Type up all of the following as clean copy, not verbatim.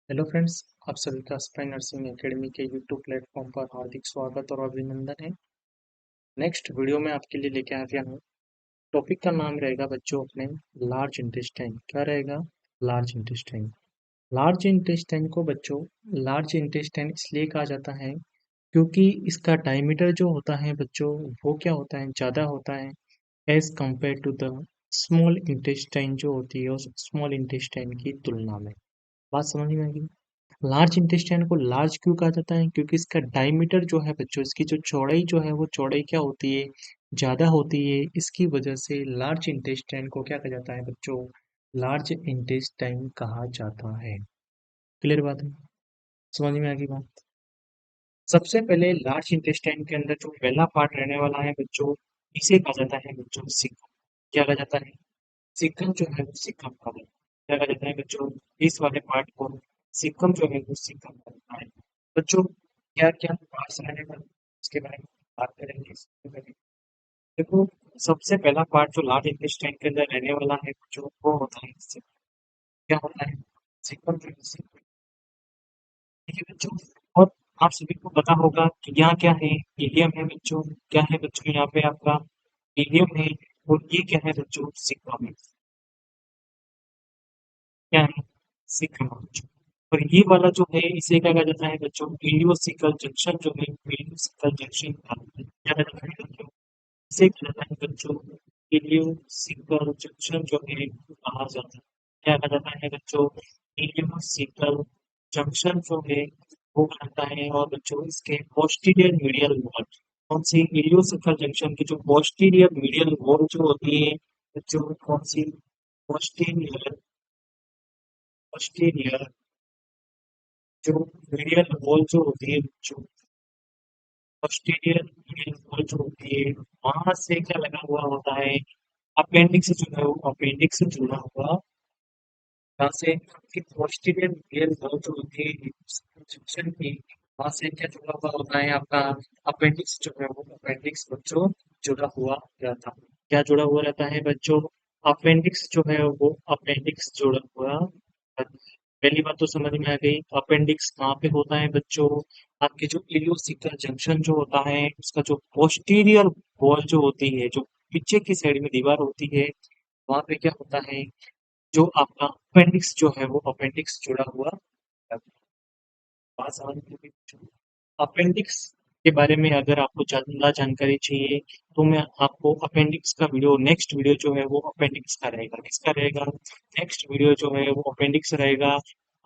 Hello friends, आप सभी का स्पाइन नर्सिंग एकेडमी के यूट्यूब प्लेटफॉर्म पर हार्दिक स्वागत और अभिनंदन है। नेक्स्ट वीडियो में आपके लिए लेके आ गया हूँ। टॉपिक का नाम रहेगा बच्चों अपने लार्ज इंटेस्टाइन। क्या रहेगा? Large intestine. लार्ज इंटेस्टाइन को बच्चों लार्ज इंटेस्टाइन इसलिए कहा जाता है क्योंकि इसका डायमीटर जो होता है बच्चों, वो क्या होता है, ज़्यादा होता है as compared to the small intestine जो होती है उस स्मॉल इंटेस्टाइन की तुलना में। बात समझ में आ गई? लार्ज इंटेस्टाइन को लार्ज क्यों कहा जाता है? क्योंकि इसका डायमीटर जो है बच्चों, इसकी जो चौड़ाई जो है वो चौड़ाई क्या होती है, ज़्यादा होती है। इसकी वजह से लार्ज इंटेस्टाइन को क्या कहा जाता है बच्चों? लार्ज इंटेस्टाइन कहा जाता है। क्लियर बात है? समझ में आ गई बात? सबसे पहले लार्ज इंटेस्टाइन के अंदर जो पहला पार्ट रहने वाला है बच्चों, इसे कहा जाता है बच्चों सिकम। क्या कहा जाता है? सिकम जो है वो सिकम कहा जाता है। क्या कहा जाता है बच्चों? इस वाले पार्ट को सिकम जो है वो सिकम कहा जाता है। बच्चों क्या क्या पार्ट्स रहने वाले हैं, उसके बारे में बात करेंगे। इससे पहले देखो, सबसे पहला पार्ट जो लार्ज इंटेस्टाइन के अंदर रहने वाला है बच्चों, वो होता है सिकम। क्या होता है? सिकम जो है सिकम। ठीक है बच्चों। और आप सभी को पता होगा कि यहाँ क्या है? हीलियम है बच्चों। क्या है बच्चों? यहाँ पे आपका हीलियम है। और ये क्या है बच्चों? सिकम है। क्या है? सिकम है बच्चों। और ये वाला जो है इसे क्या कहा जाता है बच्चों? इलियोसिकल जंक्शन जो है, इलियोसिकल जंक्शन कहा जाता है। क्या कहा जाता है बच्चों? इसे कहा जाता है बच्चों इलियोसिकल जंक्शन जो है कहा जाता है। क्या कहा जाता है बच्चों? इलियोसिकल जंक्शन जो है वो कहता है। और बच्चों इसके पोस्टीरियर मीडियल वॉल, कौन सी? इलियोसिकल जंक्शन की जो पोस्टीरियर मीडियल वॉल जो होती है बच्चों, कौन सी? पोस्टीरियर पोस्टीरियर जो मीडियल वॉल जो होती है बच्चों, पोस्टीरियर मीडियल वॉल जो होती है, वहां से क्या लगा हुआ होता है? अपेंडिक्स जो है वो अपेंडिक्स से जुड़ा हुआ। वहां से कि पोस्टीरियर मीडियल वॉल जो होती है सेक्शन की, वहां से क्या जुड़ा हुआ होता है आपका? अपेंडिक्स जो है वो अपेंडिक्स बच्चों जुड़ा हुआ रहता है। क्या जुड़ा हुआ रहता है बच्चों? अपेंडिक्स जो है वो अपेंडिक्स जुड़ा हुआ। पहली बात तो समझ में आ गई। अपेंडिक्स कहाँ पे होता है बच्चों? आपके जो इलियोसिकल जंक्शन जो होता है उसका जो पोस्टीरियर वॉल जो होती है, जो पीछे की साइड में दीवार होती है, वहां पे क्या होता है? जो आपका अपेंडिक्स जो है वो अपेंडिक्स जुड़ा हुआ है। बात समझ में आई? अपेंडिक्स के बारे में अगर आपको ज़्यादा जानकारी चाहिए तो मैं आपको अपेंडिक्स का वीडियो, नेक्स्ट वीडियो जो है वो अपेंडिक्स का रहेगा। किसका रहेगा? नेक्स्ट वीडियो जो है वो अपेंडिक्स रहेगा।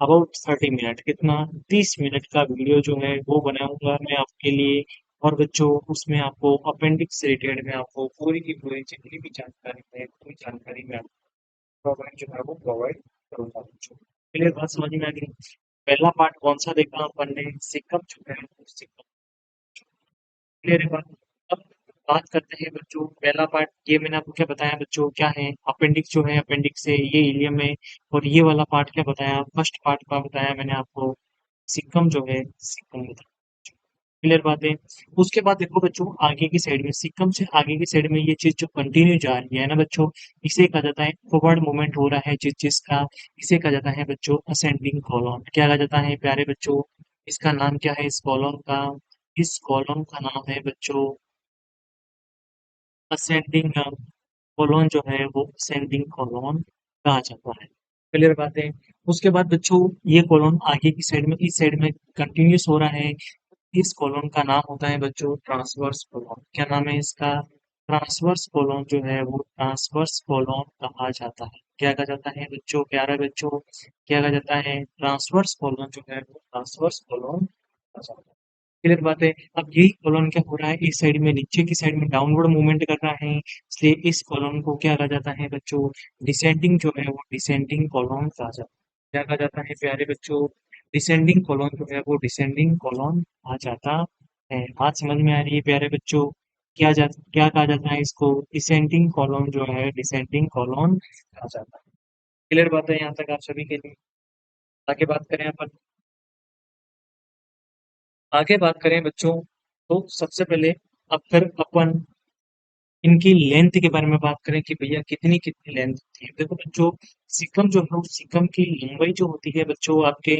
अबाउट 30 मिनट, कितना? 30 मिनट का वीडियो जो है वो बनाऊंगा मैं आपके लिए। और बच्चों उसमें आपको अपेंडिक्स से रिलेटेड में आपको पूरी की पूरी जितनी भी जानकारी है, पूरी जानकारी मैं प्रोवाइड जो है वो प्रोवाइड करूंगा बच्चों। क्लियर बात समझ में आ गई? पहला पार्ट कौन सा देखा अपन ने? सिकम जो है वो सिकम। क्लियर है बात? अब बात करते हैं बच्चों, पहला पार्ट ये मैंने आपको क्या बताया बच्चों, क्या है? अपेंडिक्स जो है, अपेंडिक्स से ये इलियम है। और ये वाला पार्ट क्या बताया? फर्स्ट पार्ट का बताया मैंने आपको, सिकम जो है सिकम बताया। क्लियर बात है? उसके बाद देखो बच्चों, आगे की साइड में, सिकम से आगे की साइड में ये चीज जो कंटिन्यू जा रही है ना बच्चों, इसे कहा जाता है फॉरवर्ड मूवमेंट हो रहा है जिस चीज का, इसे कहा जाता है बच्चों असेंडिंग कॉलम। क्या कहा जाता है प्यारे बच्चों? इसका नाम क्या है इस कॉलम का? इस कॉलम का नाम है बच्चों असेंडिंग कॉलम जो है वो असेंडिंग कॉलम कहा जाता है। क्लियर बात है? उसके बाद बच्चों ये कॉलम आगे की साइड में, इस साइड में कंटिन्यूस हो रहा है। इस कॉलम का नाम होता है बच्चों ट्रांसवर्स कॉलम। क्या नाम है इसका? ट्रांसवर्स कॉलम जो है वो ट्रांसवर्स कॉलम कहा जाता है। क्या कहा जाता है बच्चों? प्यारे बच्चों, क्या कहा जाता है? ट्रांसवर्स कॉलम जो है वो ट्रांसवर्स कॉलम कहा जाता है। क्लियर बात है? अब यही कॉलम क्या हो रहा है, इस साइड में, नीचे की साइड में डाउनवर्ड मूवमेंट कर रहा है, इसलिए इस कॉलम को क्या कहा जाता है बच्चों? डिसेंडिंग जो है वो डिसेंडिंग कॉलम कहा जाता है। क्या कहा जाता है प्यारे बच्चों? डिसेंडिंग कॉलम जो है वो डिसेंडिंग कॉलम कहा जाता है। बात समझ में आ रही है प्यारे बच्चों? क्या कहा जाता है इसको? डिसेंडिंग कॉलम जो है डिसेंडिंग कॉलम कहा जाता है। क्लियर बात है यहाँ तक आप सभी के लिए? आगे बात करें अपन, आगे बात करें बच्चों, तो सबसे पहले अगर अपन इनकी लेंथ के बारे में बात करें कि भैया कितनी कितनी लेंथ होती है, देखो बच्चों, सिकम जो है सिकम की लंबाई जो होती है बच्चों आपके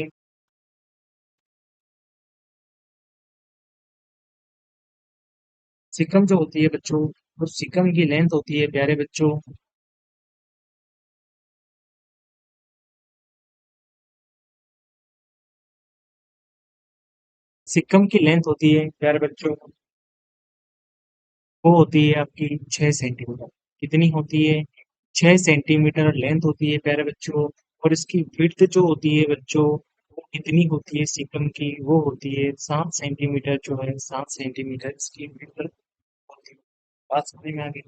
सिकम जो होती है बच्चों, वो सिकम की लेंथ होती है प्यारे बच्चों, सिक्कम की लेंथ होती है प्यारे बच्चों, वो होती है आपकी 6 सेंटीमीटर। कितनी होती है? 6 सेंटीमीटर लेंथ होती है प्यारे बच्चों। और इसकी विड्थ जो होती है बच्चों, वो कितनी होती है सिक्कम की? वो होती है 7 सेंटीमीटर, जो है 7 सेंटीमीटर इसकी विड्थ होती है। बात समझ में आ गई?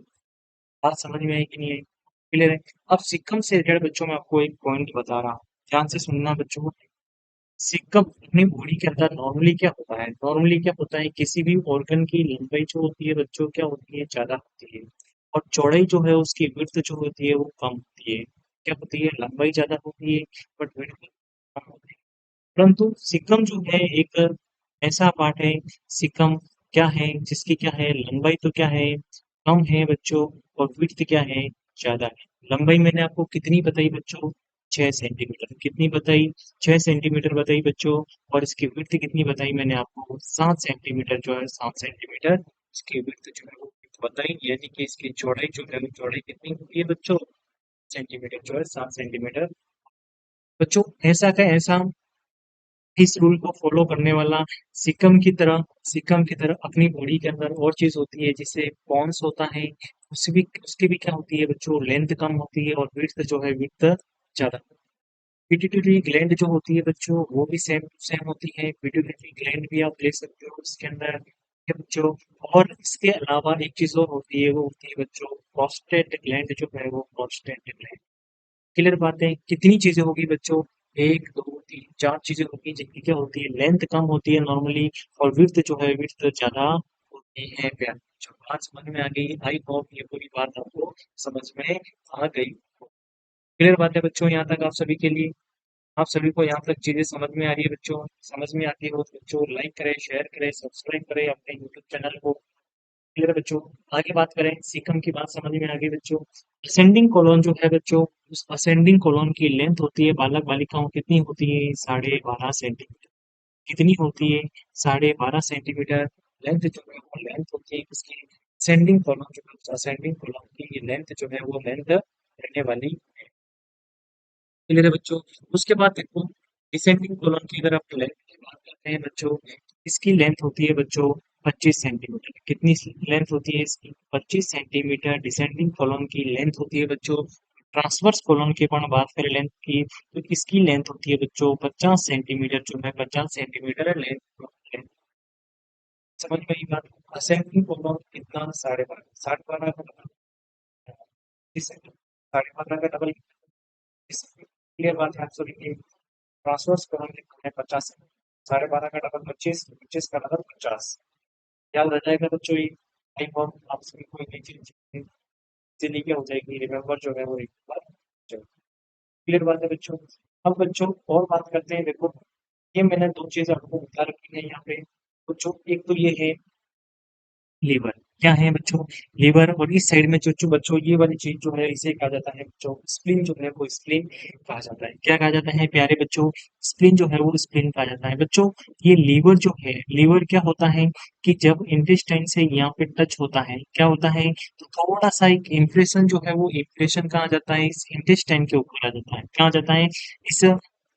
बात समझ में आई कि नहीं आई? क्लियर है? अब सिक्कम से रिलेटेड बच्चों मैं आपको एक पॉइंट बता रहा हूँ, ध्यान से सुनना बच्चों। सिक्कम अपनी बॉडी के अंदर नॉर्मली क्या होता है? नॉर्मली क्या होता है, किसी भी ऑर्गन की लंबाई जो होती है बच्चों, क्या होती है? ज्यादा होती है। और चौड़ाई जो है उसकी विड्थ जो होती है वो कम होती है। क्या होती है? लंबाई ज्यादा होती है बट विड्थ कम होती है। परंतु सिक्कम जो है एक ऐसा पार्ट है, सिक्कम क्या है जिसकी क्या है, लंबाई तो क्या है, कम है बच्चों, और विड्थ क्या है, ज्यादा है। लंबाई मैंने आपको कितनी बताई बच्चों? 6 सेंटीमीटर। कितनी बताई? 6 सेंटीमीटर बताई बच्चों। और इसकी विड्थ कितनी बताई मैंने आपको? 7 सेंटीमीटर, जो है 7 सेंटीमीटर इसकी विड्थ जो है वो बताई। यानी कि इसकी चौड़ाई जो है वो चौड़ाई कितनी होती है बच्चों? सेंटीमीटर, जो है 7 सेंटीमीटर। बच्चों ऐसा का ऐसा इस रूल को फॉलो करने वाला सिक्कम की तरह अपनी बॉडी के अंदर और चीज होती है जिसे पॉन्स होता है। उसकी भी क्या होती है बच्चों? लेंथ कम होती है और विड्थ जो है विड्थ ज्यादा। पिट्यूटरी ग्लैंड जो होती है बच्चों, वो भी सेम सेम होती है। पिट्यूटरी ग्लैंड भी आप देख सकते हो इसके अंदर, ठीक है बच्चों। और इसके अलावा एक चीज और होती है, वो होती है बच्चों प्रोस्टेट ग्लैंड, जो है वो प्रोस्टेट ग्लैंड। क्लियर बातें? कितनी चीजें होगी बच्चों? एक, दो, तीन, चार चीजें होती है जिनकी क्या होती है? लेंथ कम होती है नॉर्मली, और विड्थ जो है विड्थ ज्यादा होती है प्यार। जो बात समझ में आ गई, आई होप ये पूरी बात आपको समझ में आ गई। क्लियर बात है बच्चों यहाँ तक आप सभी के लिए? आप सभी को यहाँ तक चीजें समझ में आ रही है बच्चों? समझ में आती है तो बच्चों लाइक करें, शेयर करें, सब्सक्राइब करें अपने यूट्यूब चैनल को। क्लियर है बच्चों? आगे बात करें, सीकम की बात समझ में आ गई बच्चों। असेंडिंग कोलोन जो है बच्चों, उस असेंडिंग कोलोन की लेंथ होती है बालक बालिकाओं, कितनी होती है? 12.5 सेंटीमीटर। कितनी होती है? 12.5 सेंटीमीटर लेंथ जो है वो लेंथ होती है किसकी? असेंडिंग कोलोन जो है, असेंडिंग कोलोन की लेंथ जो है वो लेंथ रहने वाली। क्लियर है बच्चों? उसके बाद देखो, डिसेंडिंग कॉलम की अगर आप लेंथ की बात करते हैं बच्चों, इसकी लेंथ होती है बच्चों 25 सेंटीमीटर। कितनी लेंथ होती है इसकी? 25 सेंटीमीटर डिसेंडिंग कॉलम की लेंथ होती है बच्चों। ट्रांसवर्स कॉलम की अपन बात करें लेंथ की, तो इसकी लेंथ होती है बच्चों 50 सेंटीमीटर, जो है 50 सेंटीमीटर है लेंथ। समझ में आई बात? असेंडिंग कॉलम कितना? 12.5। 12.5 का डबल 12.5 का डबल। क्लियर बात है आप सभी की? ट्रांसवर्स कॉलम लिखा है 50 है। 12.5 का डबल 25, 25 का डबल 50। याद रह जाएगा बच्चों ये? आई होप आप सभी को ये चीज इजीली क्या हो जाएगी, रिमेम्बर जो है वो एक बार हो जाएगी। क्लियर बात है बच्चों? अब बच्चों और बात करते हैं। देखो, ये मैंने दो चीज आपको बता रखी है यहाँ पे बच्चों। एक तो ये है लीवर। क्या है बच्चों? लीवर। और इस साइड में जो बच्चों ये वाली चीज जो है इसे कहा जाता है बच्चों स्प्लीन, जो है वो स्प्लीन कहा जाता है। क्या कहा जाता है प्यारे बच्चों? स्प्लीन जो है वो स्प्लीन कहा जाता है बच्चों। ये लीवर जो है, लीवर क्या होता है कि जब इंटेस्टाइन से यहाँ पे टच होता है, क्या होता है, तो थोड़ा सा एक इम्प्रेशन जो है वो इम्प्रेशन कहा जाता है इस इंटेस्टाइन के ऊपर आ जाता है। क्या आ जाता है? इस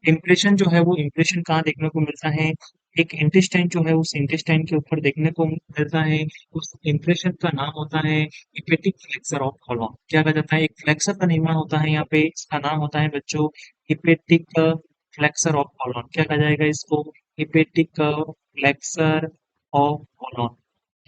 इम्प्रेशन जो है वो इम्प्रेशन कहाँ देखने को मिलता है? एक इंटेस्टाइन जो है उस इंटेस्टाइन के ऊपर देखने को मिलता है। उस इम्प्रेशन का नाम होता है हिपेटिक फ्लेक्सर ऑफ कॉलम। क्या कहा जाता है? एक फ्लेक्सर का निर्माण होता है यहाँ पे, इसका नाम होता है बच्चों हिपेटिक फ्लेक्सर ऑफ कॉलम। क्या कहा जाएगा इसको? Hepatic flexor of column.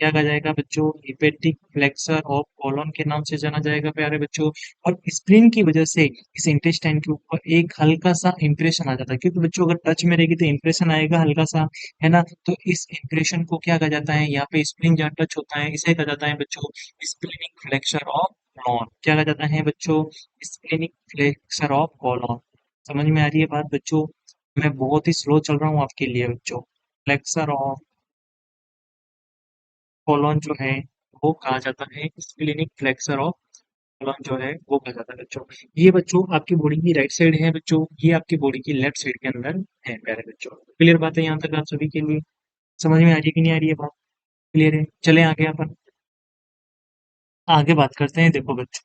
क्या कहा जाएगा बच्चों? हिपेटिक फ्लेक्सर ऑफ कॉलम के नाम से जाना जाएगा प्यारे बच्चों। और स्प्लीन की वजह से इस इंटेस्टाइन के ऊपर एक हल्का सा इंप्रेशन आ जाता है, क्योंकि बच्चों अगर टच में रहेगी तो इंप्रेशन आएगा हल्का सा, है ना? तो इस इंप्रेशन को क्या कहा जाता है? यहाँ पे स्प्लीन जहाँ टच होता है इसे कहा जाता है बच्चों स्प्लेनिक फ्लेक्सर ऑफ कॉलम। क्या कहा जाता है बच्चों? Splenic flexor of column. समझ में आ रही है बात बच्चों? मैं बहुत ही स्लो चल रहा हूँ आपके लिए बच्चों। फ्लेक्सर ऑफ कॉलम जो है वो कहा जाता है स्प्लेनिक फ्लेक्सर ऑफ कॉलम, जो है वो कहा जाता है बच्चों। ये बच्चों आपकी बॉडी की राइट साइड है बच्चों, ये आपकी बॉडी की लेफ्ट साइड के अंदर है प्यारे बच्चों। क्लियर बात है यहाँ तक आप सभी के लिए? समझ में आ रही है कि नहीं आ रही है बात? क्लियर है? चले आगे अपन। आगे बात करते हैं, देखो बच्चों।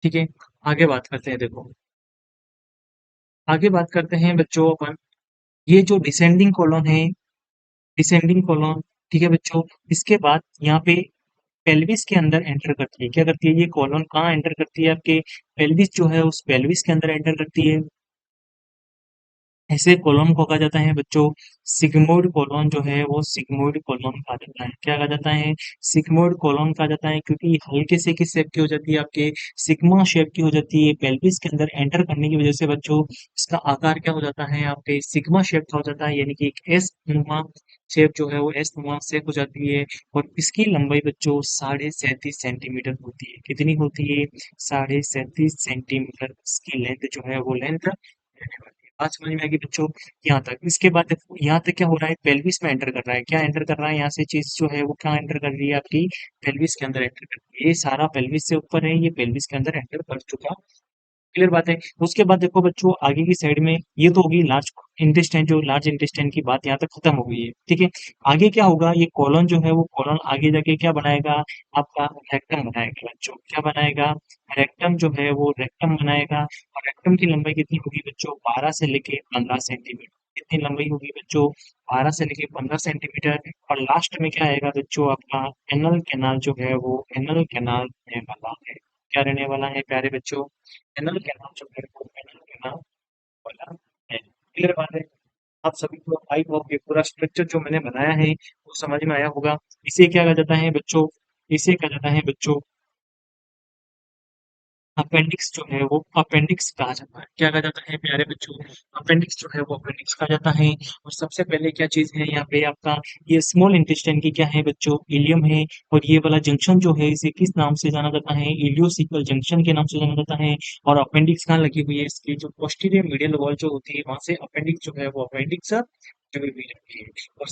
ठीक है, आगे बात करते हैं, देखो। आगे बात करते हैं बच्चों अपन, ये जो डिसेंडिंग कॉलम है, डिसेंडिंग कॉलम, ठीक है बच्चों। इसके बाद यहाँ पे पेल्विस के अंदर एंटर करती है, क्या करती है ये कॉलम, कहाँ एंटर करती है, आपके पेल्विस जो है उस पेल्विस के अंदर एंटर करती है। ऐसे कॉलम को कहा जाता है बच्चों सिग्मोइड कॉलम, जो है वो सिग्मोइड कॉलम कहा जाता है। क्या कहा जाता है, सिग्मोइड कॉलम कहा जाता है, क्योंकि हल्के से किस शेप की हो जाती है, आपके सिग्मा शेप की हो जाती है। पेल्विस के अंदर एंटर करने की वजह से बच्चों इसका आकार क्या हो जाता है, आपके सिग्मा शेप का हो जाता है, यानी कि एक एस नुमा शेप जो है वो एस नुमा शेप हो जाती है। और इसकी लंबाई बच्चों 37.5 सेंटीमीटर होती है। कितनी होती है, 37.5 सेंटीमीटर इसकी लेंथ जो है वो लेंथ रहने वाली है। बात समझ में आएगी बच्चों, यहाँ तक। इसके बाद देखो यहाँ तक क्या हो रहा है, पेल्विस में एंटर कर रहा है। क्या एंटर कर रहा है, यहाँ से चीज जो है वो क्या एंटर कर रही है, आपकी पेल्विस के अंदर एंटर कर रही है। ये सारा पेल्विस से ऊपर है, ये पेल्विस के अंदर एंटर कर चुका। क्लियर बात है। उसके बाद देखो बच्चों आगे की साइड में, ये तो होगी लार्ज इंटेस्टाइन, जो लार्ज इंटेस्टाइन की बात यहाँ तक खत्म हो गई है। ठीक है, आगे क्या होगा, ये कॉलन जो है वो कॉलन आगे जाके क्या बनाएगा, आपका रेक्टम बनाएगा बच्चों। क्या बनाएगा, रेक्टम जो है वो रेक्टम बनाएगा। और रेक्टम की लंबाई कितनी होगी बच्चों, 12 से लेके 15 सेंटीमीटर। कितनी लंबाई होगी बच्चों, 12 से लेके 15 सेंटीमीटर। और लास्ट में क्या आएगा बच्चों, आपका एनल कैनाल जो है वो एनल कैनाल रहने वाला है। क्या रहने वाला है प्यारे बच्चों, एनल कैनाल जो है वो एनल कैनाल वाला है। क्लियर बात है। आप सभी को आई होप ये पूरा स्ट्रक्चर जो मैंने बनाया है वो समझ में आया होगा। इसे क्या कहा जाता है बच्चों, इसे कहा जाता है बच्चों अपेंडिक्स, जो है वो अपेंडिक्स कहा जाता है। क्या कहा जाता है प्यारे बच्चों, अपेंडिक्स जो है वो अपेंडिक्स कहा जाता है। और सबसे पहले क्या चीज है यहाँ पे आपका, ये स्मॉल इंटेस्टाइन की क्या है बच्चों, इलियम है। और ये वाला जंक्शन जो है इसे किस नाम से जाना जाता है, इलियोसिकल जंक्शन के नाम से जाना जाता है। और अपेंडिक्स कहाँ लगी हुई है, इसकी जो पोस्टीरियर मीडियल वॉल जो होती है वहां से अपेंडिक्स जो है वो अपेंडिक्स जुड़ी हुई रहती है। और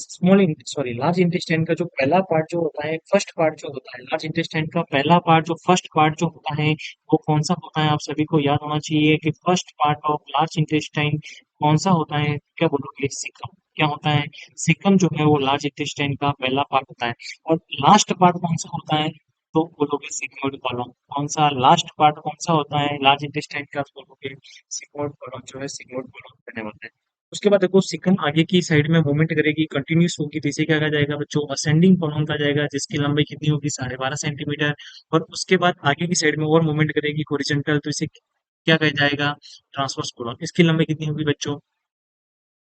सॉरी लार्ज इंटेस्टाइन का जो पहला पार्ट जो होता है, फर्स्ट पार्ट जो होता है, लार्ज इंटेस्टाइन का पहला पार्ट जो फर्स्ट पार्ट जो होता है वो कौन सा होता है, आप सभी को याद होना चाहिए कि first part of large intestine कौन सा होता है, क्या बोलोगे, सिकम। क्या होता है, सिकम जो है वो लार्ज इंटेस्टाइन का पहला पार्ट होता है। और लास्ट पार्ट कौन सा होता है, तो बोलोगे सिग्मोइड कॉलम। कौन सा लास्ट पार्ट कौन सा होता है लार्ज इंटेस्टाइन का, तो बोलोगे सिग्मोइड कॉलम जो है सिग्मोइड कॉलम कहने वाला है। उसके बाद देखो सिकम आगे की साइड में मूवमेंट करेगी, कंटिन्यूस होगी, तो इसे क्या कहा जाएगा बच्चों, असेंडिंग कॉलम कहा जाएगा, जिसकी लंबाई कितनी होगी, 12.5 सेंटीमीटर। और उसके बाद आगे की साइड में और मूवमेंट करेगी हॉरिजॉन्टल, तो इसे क्या कहा जाएगा, ट्रांसवर्स कॉलम। इसकी लंबाई कितनी होगी बच्चों,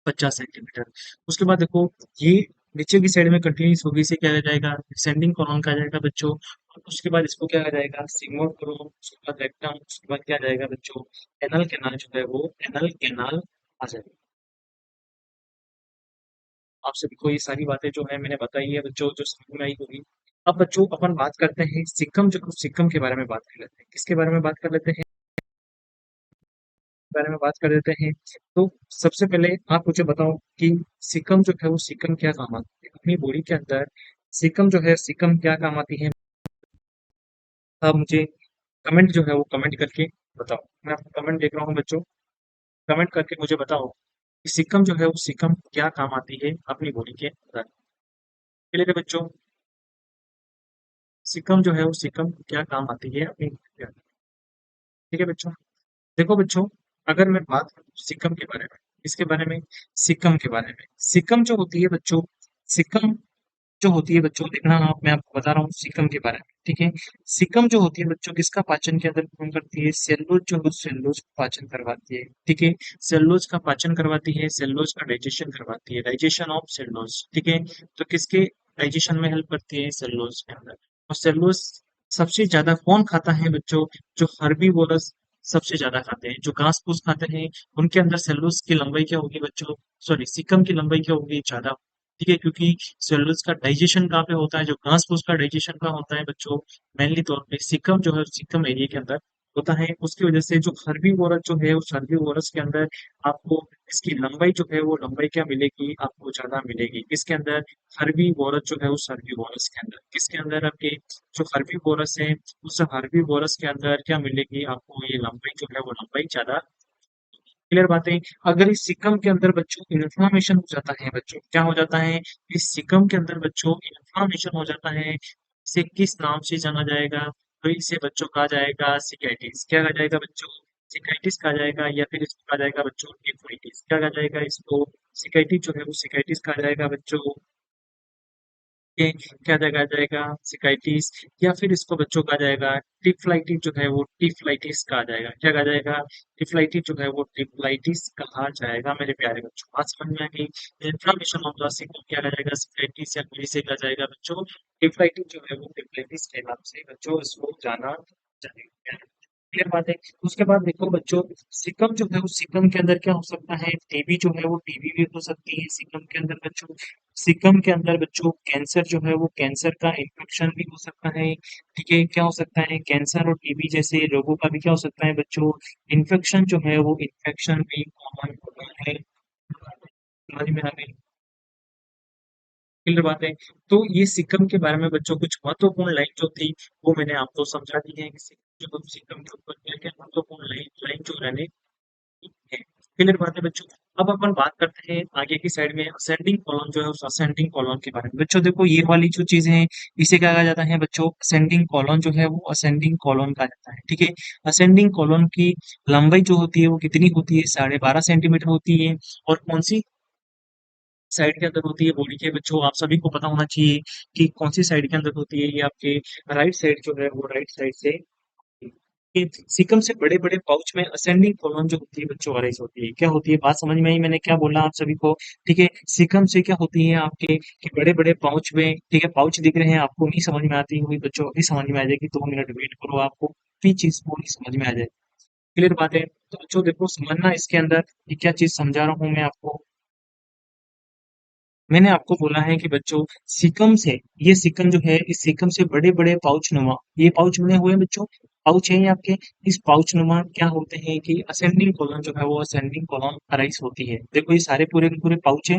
50 सेंटीमीटर। उसके बाद देखो ये नीचे की साइड में कंटिन्यूस होगी, इसे क्या कहा जाएगा, डिसेंडिंग कॉलम कहा जाएगा बच्चों। और उसके बाद इसको क्या कहा जाएगा, सिग्मोइड कॉलम। उसके बाद रेक्टम, उसके बाद क्या जाएगा बच्चों, एनल कैनाल जो है वो एनल कैनाल आ जाएगा। आप सभी को ये सारी बातें जो है मैंने बताई है बच्चों, जो समझ में आई होगी। अब बच्चों अपन बात करते हैं सिक्कम, जो सिक्कम के बारे में बात कर लेते हैं। किसके बारे में बात कर लेते हैं, बारे में बात कर लेते हैं। तो सबसे पहले आप मुझे बताओ कि सिक्कम जो है वो सिक्कम क्या काम आती है अपनी बॉडी के अंदर, सिक्कम जो है सिक्कम क्या काम आती है। आप मुझे कमेंट जो है वो कमेंट करके बताओ। मैं आपको कमेंट देख रहा हूँ बच्चों, कमेंट करके मुझे बताओ कि सिक्कम जो है वो सिक्कम क्या काम आती है अपनी बॉडी के अंदर। चलिए बच्चों, सिक्कम जो है वो सिक्कम क्या काम आती है अपनी body के अंदर। ठीक है बच्चों, देखो बच्चों, अगर मैं बात करूं सिक्कम के बारे में, इसके बारे में, सिक्कम के बारे में, सिक्कम जो होती है बच्चों, सिक्कम जो होती है बच्चों, देखना आप, मैं आपको बता रहा हूँ सिक्कम के बारे में। ठीक है, सिक्कम जो होती है बच्चों किसका पाचन के अंदर काम करती है, सेल्यूलोज जो है सेल्यूलोज का पाचन करवाती है। ठीक है, सेल्यूलोज का पाचन करवाती है, सेल्यूलोज का डाइजेशन करवाती है, डाइजेशन ऑफ सेल्यूलोज। ठीक है, तो किसके डाइजेशन में हेल्प करती है, सेल्यूलोज के अंदर। और सेल्यूलोज सबसे ज्यादा कौन खाता है बच्चों, जो हर्बीवोरस सबसे ज्यादा खाते हैं, जो घास फूस खाते हैं, उनके अंदर सेल्यूलोज की लंबाई क्या होगी बच्चों, सॉरी सिकम की लंबाई क्या होगी, ज्यादा। ठीक है, क्योंकि सेल्यूलोज का डाइजेशन कहाँ पे होता है, जो घास फूस का डाइजेशन का होता है बच्चों, मेनली तौर पे सिकम जो है सिकम एरिया के अंदर होता है। उसकी वजह से जो हर्बीवोरस जो है उस हर्बीवोरस के अंदर आपको इसकी लंबाई जो है वो लंबाई क्या मिलेगी, आपको ज्यादा मिलेगी। किसके अंदर, हर्बीवोरस जो है उस हर्बीवोरस के अंदर, किसके अंदर, आपके जो हर्बीवोरस है उस हर्बीवोरस के अंदर क्या मिलेगी आपको, ये लंबाई जो है वो लंबाई ज्यादा। क्लियर बात है। अगर इस सिकम के अंदर बच्चों इन्फ्लामेशन हो जाता है, बच्चों क्या हो जाता है, इस सिकम के अंदर बच्चों इन्फ्लामेशन हो जाता है, इसे किस नाम से जाना जाएगा, तो इसे बच्चों कहा जाएगा सिकाइटिस। क्या कहा जाएगा बच्चों? सिकाइटिस कहा जाएगा, या फिर इसको कहा जाएगा बच्चों टिफाइटिस। क्या कहा जाएगा इसको? सिकाइटिस जो है वो सिकाइटिस कहा जाएगा बच्चों। ये क्या कहा जाएगा? सिकाइटिस। या फिर इसको बच्चों कहा जाएगा टिफलाइटिस जो है वो टिफलाइटिस कहा जाएगा। क्या कहा जाएगा? टिफलाइटिस जो है वो टिफलाइटिस कहा जाएगा मेरे प्यारे बच्चों। बात समझ में आ गई? इन्फ्लामेशन ऑफ द सिकम क्या कहा जाएगा? सिकाइटिस, या फिर इसे कहा जाएगा बच्चों टिफलाइटिस जो है वो टिफलाइटिस के नाम से बच्चों इसको जाना जाएगा। क्लियर बात है? उसके बाद देखो बच्चों, सिकम जो है वो सिकम के अंदर क्या हो सकता है? टीबी जो है वो टीबी भी हो सकती है सिकम के अंदर बच्चों। सिकम के अंदर बच्चों कैंसर जो है वो कैंसर का इन्फेक्शन भी हो सकता है। ठीक है, क्या हो सकता है? कैंसर और टीबी जैसे रोगों का भी क्या हो सकता है बच्चों? इन्फेक्शन जो है वो इन्फेक्शन भी कॉमन होता है। समझ में आ गई? क्लियर बात है? तो ये सिक्कम के बारे में बच्चों कुछ महत्वपूर्ण लाइन जो थी वो मैंने आपको समझा दी है कि जो सिक्कम के ऊपर क्या क्या महत्वपूर्ण लाइन लाइन जो रहने है। क्लियर बात है बच्चों? अब अपन बात करते हैं आगे की साइड में असेंडिंग कॉलम जो है उस असेंडिंग कॉलम के बारे में। बच्चों देखो ये वाली जो चीजें हैं इसे क्या कहा जाता है बच्चों? असेंडिंग कॉलम जो है वो असेंडिंग कॉलम कहा जाता है। ठीक है, असेंडिंग कॉलम की लंबाई जो होती है वो कितनी होती है? 12.5 सेंटीमीटर होती है। और कौन सी साइड के अंदर होती है बॉडी के? बच्चों आप सभी को पता होना चाहिए कि कौन सी साइड के अंदर होती है। ये आपके राइट साइड जो है वो राइट साइड से ये सीकम से बड़े बड़े पाउच में असेंडिंग कॉलम जो होती है बच्चों अराइज होती है। क्या होती है? बात समझ में आई मैंने क्या बोला आप सभी को? ठीक है, सीकम से क्या होती है आपके कि बड़े बड़े पाउच में, ठीक है, पाउच दिख रहे हैं आपको, नहीं समझ में आती हुई बच्चों, अभी समझ में आ जाएगी, 2 मिनट वेट करो, आपको भी चीज पूरी समझ में आ जाएगी। क्लियर बात है? तो बच्चों देखो समझना इसके अंदर कि क्या चीज समझा रहा हूँ मैं आपको। मैंने आपको बोला है कि बच्चों सिकम से, ये सिकम जो है इस सिकम से बड़े बड़े पाउच नुमा, ये पाउच बने हुए हैं बच्चों, पाउच है ये आपके। इस पाउच नुमा क्या होते हैं कि असेंडिंग कॉलम जो है वो असेंडिंग कॉलम अराइज होती है। देखो ये सारे पूरे के पूरे पाउच है।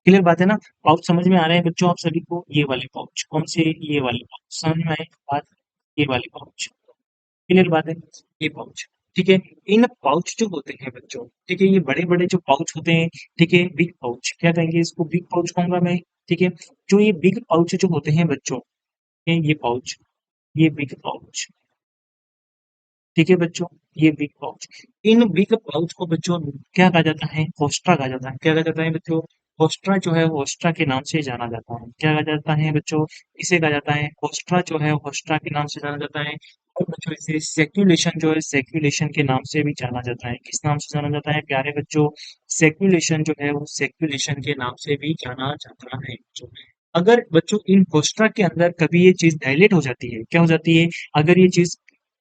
क्लियर बात है ना? पाउच समझ में आ रहे हैं बच्चों आप सभी को? ये वाले पाउच कौन से? ये वाले पाउच समझ में आए बात? ये वाले पाउच। क्लियर बात है? ये पाउच। ठीक है, इन पाउच जो होते हैं बच्चों, ठीक है, ये बड़े बड़े जो पाउच होते हैं, ठीक है, बिग पाउच क्या कहेंगे इसको? बिग पाउच कहूंगा मैं। ठीक है, जो ये बिग पाउच जो होते हैं बच्चों, ये पाउच, ये बिग पाउच, ठीक है बच्चों, ये big pouch, in big pouch को बच्चों क्या कहा जाता है? होस्ट्रा कहा जाता है। क्या कहा जाता है बच्चों? होस्ट्रा जो है होस्ट्रा के नाम से जाना जाता है। क्या कहा जाता है बच्चों? इसे कहा जाता है होस्ट्रा जो है होस्ट्रा के नाम से जाना जाता है। और बच्चों इसे सेक्यूलेशन जो है सेक्यूलेशन के नाम से भी जाना जाता है। किस नाम से जाना जाता है प्यारे बच्चों? सेक्यूलेशन जो है वो सेक्यूलेशन के नाम से भी जाना जाता है बच्चों। अगर बच्चों इन होस्ट्रा के अंदर कभी ये चीज डायलेट हो जाती है, क्या हो जाती है? अगर ये चीज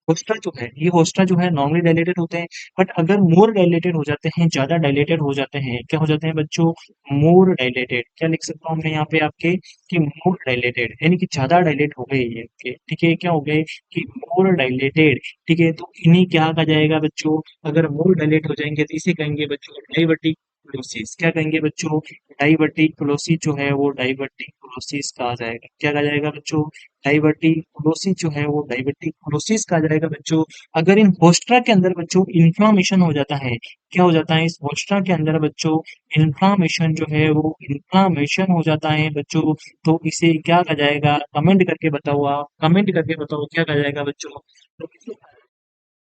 होस्टा जो है, ये होस्टा जो है नॉर्मली डायलेटेड होते हैं, बट अगर मोर डायलेटेड हो जाते हैं, ज्यादा डायलेटेड हो जाते हैं, क्या हो जाते हैं बच्चों? मोर डायलेटेड। क्या लिख सकता हूँ मैं यहाँ पे आपके कि मोर डायलेटेड, यानी कि ज्यादा डायलेट हो गए ये आपके। ठीक है, क्या हो गए कि मोर डायलेटेड। ठीक है, तो इन्हीं क्या कहा जाएगा बच्चों? अगर मोर डायलेट हो जाएंगे तो इसे कहेंगे बच्चों डाइवर्टिकुलोसिस। क्या कहेंगे बच्चों? डाइवर्टिकुलोसिस जो है वो डाइवर्टिकुलोसिस कहा जाएगा। क्या कहा जाएगा बच्चों? डाइवर्टिकुलोसिस जो है वो डाइवर्टिकुलोसिस कहा जाएगा बच्चों। अगर इन होस्ट्रा के अंदर बच्चों इन्फ्लामेशन हो जाता है, क्या हो जाता है इस होस्ट्रा के अंदर बच्चों? इन्फ्लामेशन जो है वो इन्फ्लामेशन हो जाता है बच्चों। तो इसे क्या कहा जाएगा? कमेंट करके बताओ, आप कमेंट करके बताओ क्या कहा जाएगा बच्चों? तो इसे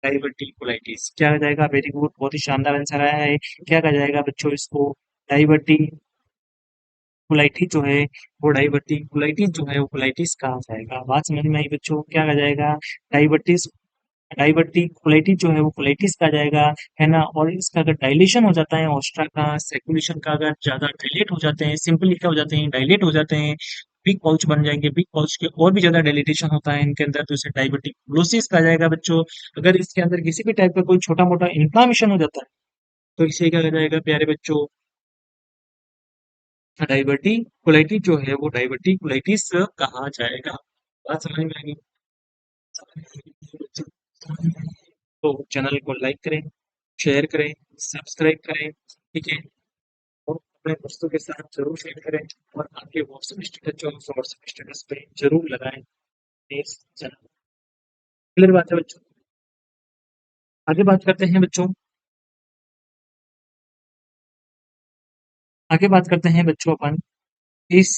डाइवर्टिकुलाइटिस क्या कहा जाएगा? वेरी गुड, बहुत ही शानदार आंसर आया है। क्या कहा जाएगा बच्चों इसको? डाइवर्टिकुलाइटिस जो है वो डाइवर्टिकुलाइटिस जो है वो कोलाइटिस कहा जाएगा। बात समझ में आई बच्चों? क्या कहा जाएगा? डाइवर्टिस डाइवर्टिकुलाइटिस जो है वो कोलाइटिस कहा जाएगा, है ना? और इसका अगर डायलेशन हो जाता है ऑस्ट्रा का, सर्कुलेशन का अगर ज्यादा डायलेट हो जाते हैं, सिंपली क्या हो जाते हैं? डायलेट हो जाते हैं, बिग पाउच बन जाएंगे। बिग पाउच के और भी ज्यादा डायलिटेशन होता है इनके अंदर, तो इसे डाइवर्टिकुलोसिस कहा जाएगा बच्चों। अगर इसके अंदर किसी भी टाइप का कोई छोटा मोटा इन्फ्लामेशन हो जाता है तो इसे क्या कहा जाएगा प्यारे बच्चों? डाइवर्टिकुलाइटिस जो है वो डाइवर्टिकुलाइटिस कहा जाएगा। बात समझ में आ गई? तो चैनल को लाइक करें, शेयर करें, सब्सक्राइब करें, ठीक है, और अपने दोस्तों के साथ जरूर शेयर करें। और आपके व्हाट्सएप स्टेटस जो व्हाट्सएप स्टेटस पे जरूर लगाएं इस चैनल। क्लियर बात है बच्चों? आगे बात करते हैं बच्चों, आगे बात करते हैं बच्चों अपन इस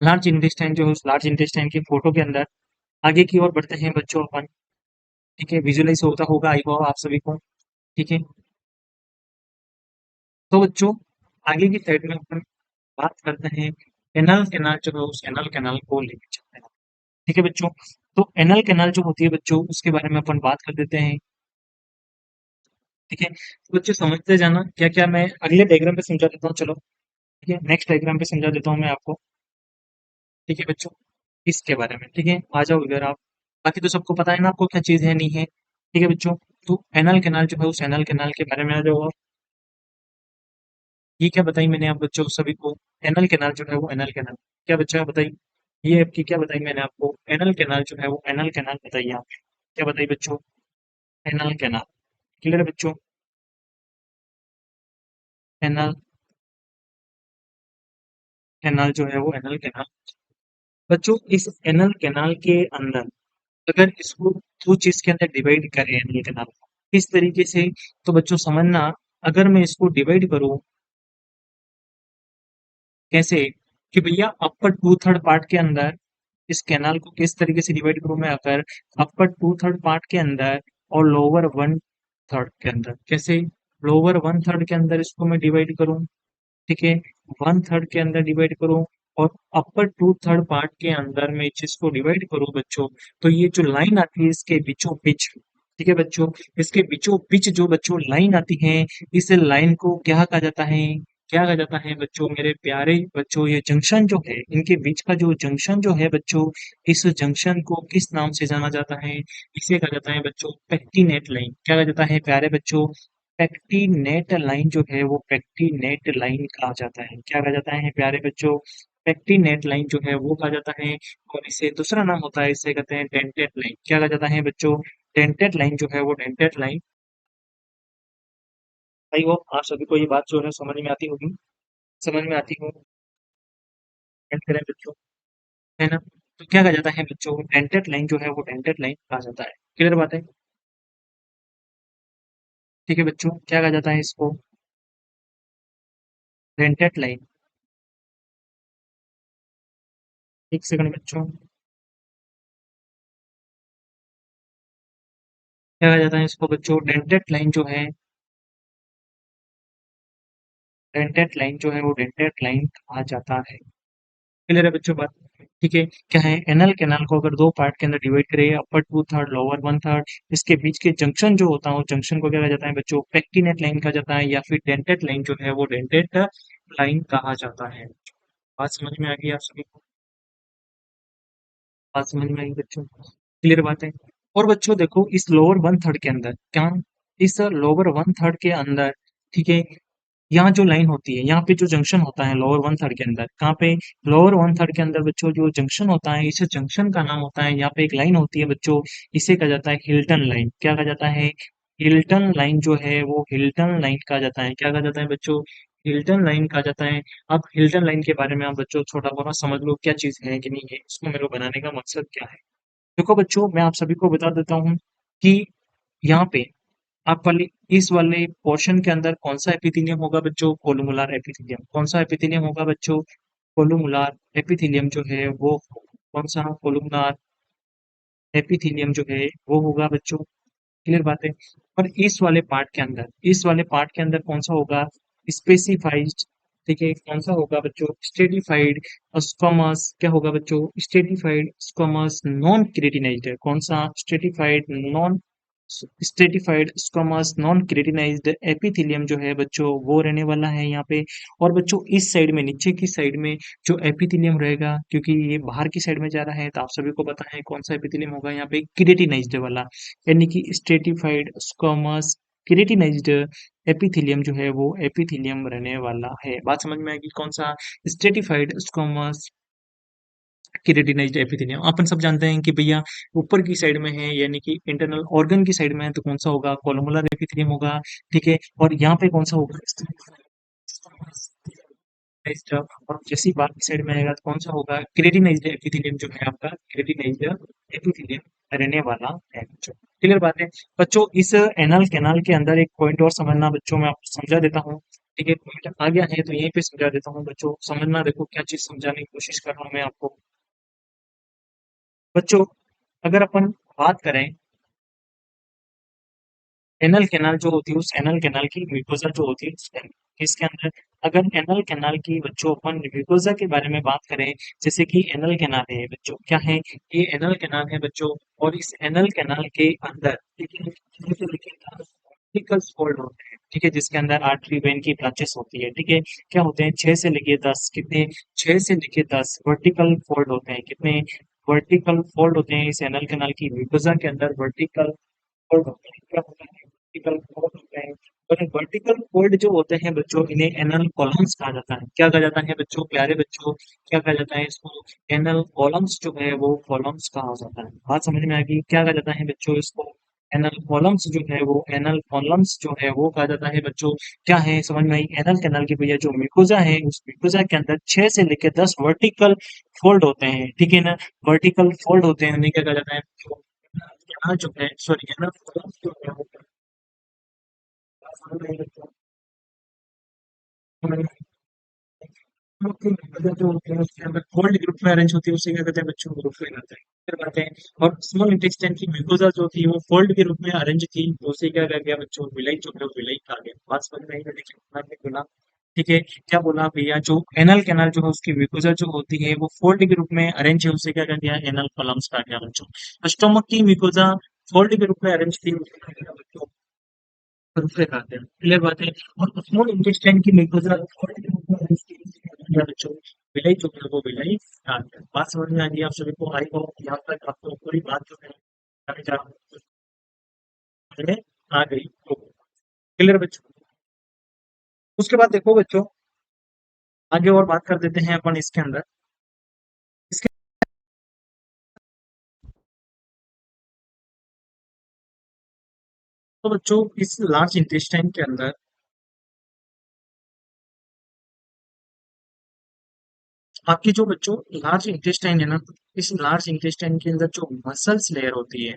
लार्ज इंटेस्टाइन जो है उस लार्ज इंटेस्टाइन की फोटो के अंदर आगे की ओर बढ़ते हैं बच्चों अपन। ठीक है, विजुअलाइज होता होगा आई होप आप सभी को। ठीक है, तो बच्चों आगे की साइड में अपन बात करते हैं एनल कैनाल जो है उस एनल कैनाल को लेकर चलते हैं। ठीक है बच्चों, तो एनल कैनाल जो होती है बच्चों उसके बारे में अपन बात कर देते हैं। ठीक है, तो बच्चों समझते जाना क्या क्या मैं अगले डायग्राम पे समझा देता हूँ। चलो ठीक है, नेक्स्ट डायग्राम पे समझा देता हूँ मैं आपको। ठीक है बच्चों, इसके बारे में। ठीक है, आ जाओ इधर आप। बाकी तो सबको पता है ना आपको क्या चीज़ है नहीं है। ठीक है बच्चों, तो एनल कैनाल जो है उस एनल कैनाल के बारे में आ जाओ। ये क्या बताई मैंने आप बच्चों सभी को? एनल कैनाल जो है वो एनल कैनाल क्या बच्चा बताई? ये आपकी क्या बताई मैंने आपको? एनल कैनाल जो है वो एनल कैनाल बताइए आप। क्या बताई बच्चों? Anal canal. क्लियर है बच्चों? एनल कैनाल जो है वो एनल कैनाल। बच्चों इस एनल कैनाल के अंदर अगर इसको दो चीज के अंदर डिवाइड करें एनल कैनाल को इस तरीके से, तो बच्चों समझना, अगर मैं इसको डिवाइड करूं कैसे, कि भैया अपर टू थर्ड पार्ट के अंदर इस कैनाल को किस तरीके से डिवाइड करूं मैं, अगर अपर टू थर्ड पार्ट के अंदर और लोअर वन थर्ड के अंदर, कैसे लोअर वन थर्ड के अंदर इसको मैं डिवाइड करूं। ठीक है, वन थर्ड के अंदर डिवाइड करूं और अपर टू थर्ड पार्ट के अंदर मैं इस चीज को डिवाइड करूं बच्चों, तो ये जो लाइन आती है इसके बीचों बीच, ठीक है बच्चों, इसके बीचों बीच जो बच्चों लाइन आती है, इस लाइन को क्या कहा जाता है? क्या कहा जाता है बच्चों, मेरे प्यारे बच्चों, ये जंक्शन जो है इनके बीच का जो जंक्शन जो है बच्चों, इस जंक्शन को किस नाम से जाना जाता है? इसे कहा जाता है बच्चों पेक्टिनेट लाइन। क्या कहा जाता है प्यारे बच्चों? पेक्टिनेट लाइन जो है वो पेक्टिनेट लाइन कहा जाता है। क्या कहा जाता है प्यारे बच्चों? पेक्टिनेट लाइन जो है वो कहा जाता है। और इसे दूसरा नाम होता है, इसे कहते हैं डेंटेट लाइन। क्या कहा जाता है बच्चों? डेंटेट लाइन जो है वो डेंटेट लाइन। भाई वो आप सभी को ये बात जो है समझ में आती होगी, समझ में आती होगी करें बच्चों, है ना? तो क्या कहा जाता है बच्चों? डेंटेट लाइन जो है वो डेंटेट लाइन कहा जाता है। क्लियर बात है? ठीक है बच्चों, क्या कहा जाता है इसको? Dentate line. एक सेकंड बच्चों, क्या कहा जाता है इसको बच्चों? डेंटेट लाइन जो है, डेंटेट लाइन जो है वो डेंटेट लाइन कहा जाता है। क्लियर है बच्चों बात? ठीक है, क्या है, एनल कैनाल को अगर दो पार्ट के अंदर डिवाइड करें, upper two third lower one third, इसके बीच के जंक्शन जो होता है वो जंक्शन को क्या कहा जाता है बच्चों? पेक्टिनेट लाइन कहा जाता है, या फिर डेंटेट लाइन जो है वो डेंटेट लाइन कहा जाता है। बात समझ में आ गई आप सभी को? बात समझ में आई बच्चों? क्लियर बात है? और बच्चों देखो इस लोअर वन थर्ड के अंदर क्या, इस लोअर वन थर्ड के अंदर, ठीक है, यहाँ जो लाइन होती है, यहाँ पे जो जंक्शन होता है लोअर वन थर्ड के अंदर, कहाँ पे? लोअर वन थर्ड के अंदर बच्चों जो जंक्शन होता है, इस जंक्शन का नाम होता है, यहाँ पे एक लाइन होती है बच्चों, इसे कहा जाता है हिल्टन लाइन। क्या कहा जाता है? हिल्टन लाइन जो है वो हिल्टन लाइन कहा जाता है। क्या कहा जाता है बच्चों? हिल्टन लाइन कहा जाता है। अब हिल्टन लाइन के बारे में आप बच्चों थोड़ा बहुत समझ लो क्या चीज है कि नहीं है, इसको मेरे को बनाने का मकसद क्या है। देखो बच्चों मैं आप सभी को बता देता हूँ कि यहाँ पे आप वाले इस वाले पोर्शन के अंदर कौन सा एपिथेलियम होगा बच्चों? कोलुमुलर एपिथेलियम। कौन सा एपिथेलियम होगा बच्चों? कोलुमुलर एपिथेलियम जो है वो, कौन सा कोलुमुलर एपिथेलियम जो है वो होगा बच्चों। क्लियर बात है? और इस वाले पार्ट के अंदर, इस वाले पार्ट के अंदर कौन सा होगा? स्पेसिफाइड। ठीक है, कौन सा होगा बच्चों? Stratified squamous. क्या होगा बच्चों? Stratified squamous non keratinized. कौन सा? Stratified non, stratified squamous non keratinized epithelium जो है बच्चों वो रहने वाला है यहाँ पे। और बच्चों इस साइड में, नीचे की साइड में जो एपिथेलियम रहेगा, क्योंकि ये बाहर की साइड में जा रहा है तो आप सभी को पता है कौन सा एपिथेलियम होगा यहाँ पे? क्रेटिनाइज्ड वाला, यानी कि स्ट्रेटिफाइड स्क्वामस क्रेटिनाइज्ड एपिथेलियम जो है वो एपिथेलियम रहने वाला है। बात समझ में आएगी? कौन सा? Stratified squamous keratinized epithelium. अपन सब जानते हैं कि भैया ऊपर की साइड में है, यानी कि इंटरनल ऑर्गन की साइड में है, तो कौन सा होगा? कोलुमुलर एपिथेलियम होगा। ठीक है, और यहाँ पे कौन सा होगा? नेक्स्ट और जैसी बात की साइड में आएगा तो कौन सा होगा, क्रेटिनाइज्ड एपिथेलियम जो है आपका, क्रेटिनाइज्ड एपिथेलियम रहने वाला है बच्चों। क्लियर बात है बच्चों। इस एनल कैनाल के अंदर एक पॉइंट और समझना बच्चों, मैं आपको समझा देता हूँ। ठीक है, पॉइंट आ गया है तो यहीं पे समझा देता हूँ बच्चों, समझना। देखो क्या चीज समझाने की कोशिश कर रहा हूँ मैं आपको बच्चों। अगर अपन बात करें एनल कैनाल जो होती है, उस एनल कैनाल की म्यूकोसा जो होती है इसके अंदर, अगर एनल कैनाल की बच्चों अपन म्यूकोसा के बारे में बात करें, जैसे कि एनल कैनाल है बच्चों, क्या है ये एनल कैनाल है बच्चों। और इस एनल कैनाल के अंदर ठीक है, जैसे देखिए वर्टिकल फोल्ड होते हैं, ठीक है, जिसके अंदर आर्टरी वेन की ब्रांचेस होती है, ठीक है। क्या होते हैं, 6 से लेके 10, कितने, 6 से लेके 10 वर्टिकल फोल्ड होते हैं, कितने वर्टिकल फोल्ड होते हैं इस एनल कैनाल की म्यूकोसा के अंदर, वर्टिकल फोल्ड होते हैं। क्या होता है, वर्टिकल फोल्ड होते हैं। और वर्टिकल फोल्ड जो होते हैं बच्चों, इन्हें एनल कॉलम्स कहा जाता है। क्या कहा जाता है बच्चों, प्यारे बच्चों, क्या कहा जाता है इसको, एनल कॉलम्स जो है वो कॉलम्स कहा जाता है। बात समझ में आ गई, क्या कहा जाता है बच्चों इसको, एनल कॉलम्स जो है वो, एनल कॉलम्स जो है वो कहा जाता है बच्चों। क्या है समझ में आई, एनल कैनाल की भैया जो म्यूकोजा है, उस म्यूकोजा के अंदर 6 से लेकर 10 वर्टिकल फोल्ड होते हैं, ठीक है ना। वर्टिकल फोल्ड होते हैं, उन्हें क्या कहा जाता है बच्चों, यहाँ जो है सॉरी एनल कॉलम्स जो है वो जो होते हैं उसके अंदर फोल्ड ग्रुप में अरेंज होती है, उसे क्या कहते हैं बच्चों, ग्रुप में कहते हैं। फिर बात है, और स्मॉल इंटेस्टाइन की म्यूकोसा जो थी वो फोल्ड के रूप में अरेंज थी, तो उसे क्या कहा गया बच्चों, विलायक जो है वो विलायक कहा गया। बात समझ में आई है, देखिए आपने बोला, ठीक है, क्या बोला भैया, जो एनल कैनाल जो है उसकी म्यूकोसा जो होती है वो फोल्ड के रूप में अरेंज है, उसे क्या कहा गया, एनल कॉलम्स कहा गया बच्चों। स्टोमक की म्यूकोसा फोल्ड के रूप में अरेंज थी, उसे क्या कहा गया बच्चों, दूसरे खाते हैं। क्लियर बात है। और स्मॉल इंटेस्टाइन की म्यूकोसा थोड़ी देर में अरेंज की या बच्चों, विलायक जो है वो विलायक खाते हैं। बात समझ में आ गई आप सभी को, आई होप यहाँ तक आपको पूरी बात जो है समझ में आ गई तो क्लियर बच्चों। उसके बाद देखो बच्चों, आगे और बात कर देते हैं अपन इसके अंदर। इसके तो बच्चों इस लार्ज इंटेस्टाइन के अंदर आपकी जो बच्चों लार्ज इंटेस्टाइन है ना, इस लार्ज इंटेस्टाइन के अंदर जो मसल्स लेयर होती है,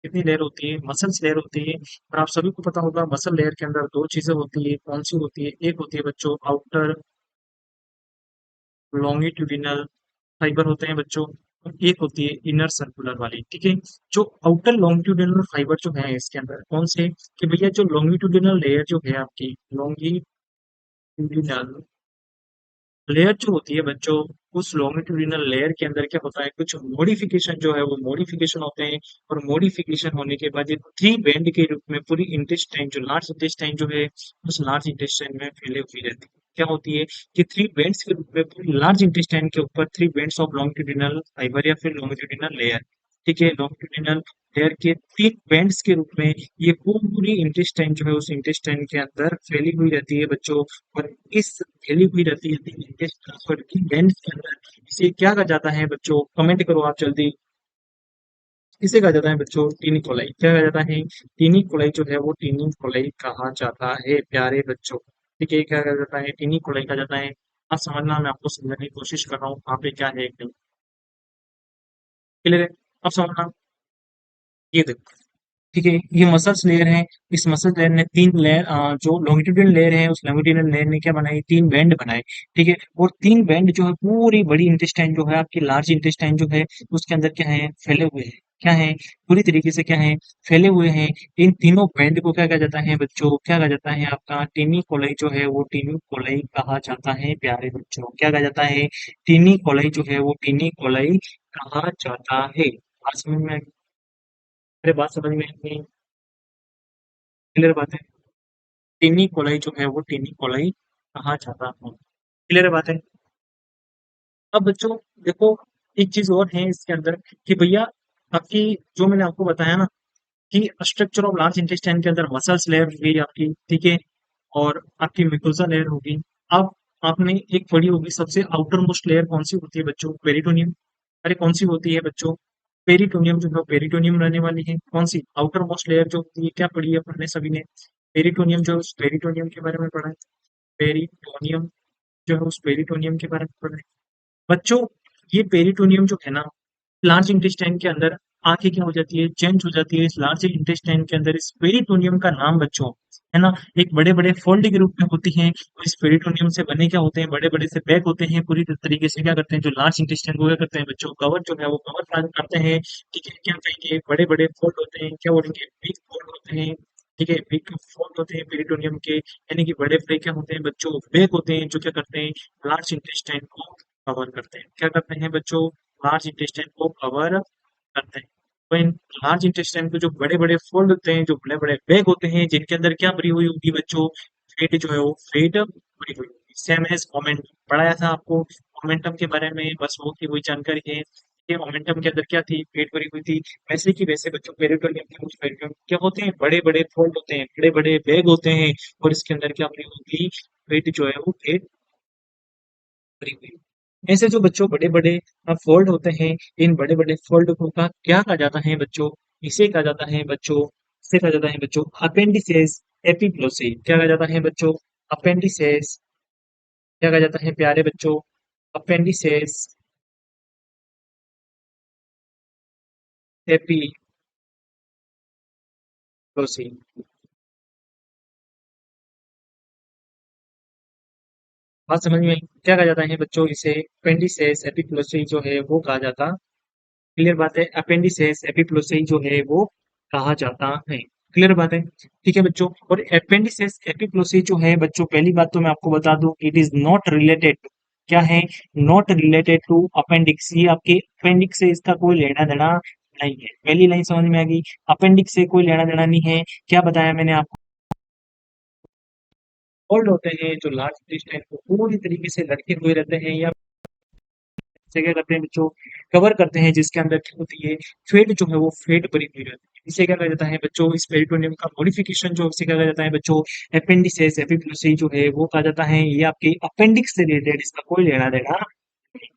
कितनी लेयर होती है, मसल्स लेयर होती है। और आप सभी को पता होगा मसल लेयर के अंदर दो चीजें होती है, कौन सी होती है, एक होती है बच्चों आउटर लॉन्गिट्यूडिनल फाइबर होते हैं बच्चों, और एक होती है इनर सर्कुलर वाली, ठीक है। जो आउटर लॉन्गिट्यूडिनल फाइबर जो है इसके अंदर कौन से, कि भैया जो लॉन्गिट्यूडिनल लेयर जो है आपकी, लॉन्गिट्यूडिनल लेयर जो होती है बच्चों, उस लॉन्गिट्यूडिनल लेयर के अंदर क्या होता है, कुछ मॉडिफिकेशन जो है वो मॉडिफिकेशन होते हैं। और मॉडिफिकेशन होने के बाद ये 3 बैंड के रूप में पूरी इंटेस्टाइन, जो लार्ज इंटेस्टाइन जो है उस लार्ज इंटेस्टाइन में फैले हुई रहती है। क्या होती है कि 3 बैंड्स के रूप में पूरी लार्ज इंटेस्टाइन के ऊपर 3 बैंड्स ऑफ लॉन्गिट्यूडिनल फाइबर या फिर लॉन्गिट्यूडिनल लेयर, ठीक है, लॉन्गिट्यूडिनल लेयर के 3 बैंड्स के रूप में ये पूरी इंटेस्टाइन जो है उस इंटेस्टाइन के अंदर फैली हुई रहती है बच्चों। और इस फैली हुई रहती है ट्रांसफर की लेंस के अंदर, इसे क्या कहा जाता है बच्चों, कमेंट करो आप जल्दी। इसे कहा जाता है बच्चों टीनी कोलाई। क्या कहा जाता है, टीनी कोलाई जो है वो टीनी कोलाई कहा जाता है प्यारे बच्चों। ठीक है, क्या कहा जाता है, टीनी कोलाई कहा जाता है। आप समझना, मैं आपको समझाने की कोशिश कर रहा हूँ वहाँ पे क्या है एकदम क्लियर है। अब समझना, ये देखो, ठीक है, ये मसल्स लेयर है। इस मसल लेयर ने 3 लेयर, जो लॉन्गिट्यूडिनल लेयर है उस लॉन्गिट्यूडिनल लेयर ने क्या बनाई, 3 बैंड बनाए, ठीक है। और 3 बैंड जो है पूरी बड़ी इंटेस्टाइन जो है आपकी लार्ज इंटेस्टाइन जो है उसके अंदर क्या है, फैले हुए हैं। क्या है, पूरी तरीके से क्या है, फैले हुए हैं। इन तीनों बैंड को क्या कहा जाता है बच्चों, क्या कहा जाता है आपका, टीनी कोलाई जो है वो टीनी कोलाई कहा जाता है प्यारे बच्चों। क्या कहा जाता है, टीनी कोलाई जो है वो टीनी कोलाई कहा जाता है। बात समझ में, अरे बात समझ में नहीं, क्लियर बात है। टीनी कोलाई जो है वो टीनी कोलाई कहा जाता है। क्लियर बात है। अब बच्चों देखो, एक चीज और है इसके अंदर, कि भैया आपकी, जो मैंने आपको बताया ना, कि स्ट्रक्चर ऑफ लार्ज इंटेस्टाइन के अंदर मसल्स लेयर होगी आपकी, ठीक है, और आपकी म्यूकोसा लेयर होगी। अब आपने एक पढ़ी होगी सबसे आउटर मोस्ट लेयर कौन सी होती है बच्चों, पेरिटोनियम। अरे कौन सी होती है बच्चों, पेरिटोनियम जो है पेरिटोनियम रहने वाली है। कौन सी आउटर मोस्ट लेयर जो होती है, क्या पढ़ी है अपने सभी ने, पेरिटोनियम, जो पेरिटोनियम के बारे में पढ़ा है, पेरिटोनियम जो है उस पेरिटोनियम के बारे में पढ़ रहे हैं बच्चों। ये पेरिटोनियम जो है ना, लार्ज इंटेस्टाइन के अंदर आके क्या हो जाती है, चेंज हो जाती है। इस लार्ज इंटेस्टाइन के अंदर इस पेरिटोनियम का नाम बच्चों, है ना, एक बड़े बड़े फोल्ड के रूप में होती है। और इस पेरिटोनियम से बने क्या होते हैं, बड़े बड़े से बैग होते हैं। पूरी तरीके से क्या करते हैं, जो लार्ज इंटेस्टाइन को क्या करते हैं बच्चों, कवर जो है वो कवर करते हैं। ठीक है, क्या कहेंगे, बड़े बड़े फोल्ड होते हैं, क्या बोलेंगे, बिग फोल्ड होते हैं। ठीक है, बिग फोल्ड होते हैं पेरिटोनियम के, यानी कि बड़े बड़े क्या होते हैं बच्चों, बैग होते हैं, जो क्या करते हैं, लार्ज इंटेस्टाइन को कवर करते हैं। क्या करते हैं बच्चों, लार्ज इंटेस्टाइन को कवर करते हैं। तो इन लार्ज इंटेस्टाइन के जो बड़े बड़े फोल्ड होते हैं, जो बड़े बड़े बैग होते हैं, जिनके अंदर क्या भरी हुई होगी बच्चों, फेट जो है वो फेट भरी हुई होगी। सेम एज मोमेंट पढ़ाया था आपको मोमेंटम के बारे में, बस वो की वही जानकारी है। ये मोमेंटम के अंदर क्या थी, फेट भरी हुई थी। वैसे की वैसे बच्चों पेरिटोनियम के कुछ पेरिटोनियम क्या होते हैं, बड़े बड़े फोल्ड होते हैं, बड़े बड़े बैग होते हैं। और इसके अंदर क्या भरी होगी, फेट जो है वो फेट भरी हुई। ऐसे जो बच्चों बड़े बड़े फोल्ड होते हैं, इन बड़े बड़े फोल्ड को का क्या कहा जाता है बच्चों, इसे कहा जाता है बच्चों, इसे कहा जाता है बच्चों अपेंडिसेस एपिग्लोसी। क्या कहा जाता है बच्चों, अपेंडिसेस। क्या कहा जाता है प्यारे बच्चों, अपेंडिसेस एपिग्लोसी। बात समझ में आई? क्या कहा जाता है बच्चों, इसे अपेंडिसेस एपिग्लोसी जो है वो कहा जाता। क्लियर बात है, अपेंडिसेस एपिप्लोसी जो है वो कहा जाता है। क्लियर बात है, ठीक है बच्चों। और अपेंडिसेस एपिप्लोसी जो है बच्चों, पहली बात तो मैं आपको बता दूं, इट इज नॉट रिलेटेड। क्या है, नॉट रिलेटेड टू अपेंडिक्स। ये आपके अपेंडिक्स से इसका कोई लेना देना नहीं है। पहली लाइन समझ में आ गई, अपेंडिक्स से कोई लेना देना नहीं है। क्या बताया मैंने आपको, फोल्ड होते हैं जो लार्ज इंटेस्टाइन को पूरी तरीके से लटके हुए रहते हैं, या से क्या करते हैं बच्चों, कवर करते हैं, जिसके अंदर क्या होती है, फेट जो है वो फेट भरी हुई रहती है। इसे क्या कहा जाता है बच्चों, इस पेरिटोनियम का मॉडिफिकेशन जो इसे क्या कहा जाता है बच्चों, अपेंडिसेस एपिग्लोसी जो है वो कहा जाता है। ये आपके अपेंडिक्स से रिलेटेड, इसका कोई लेना देना नहीं।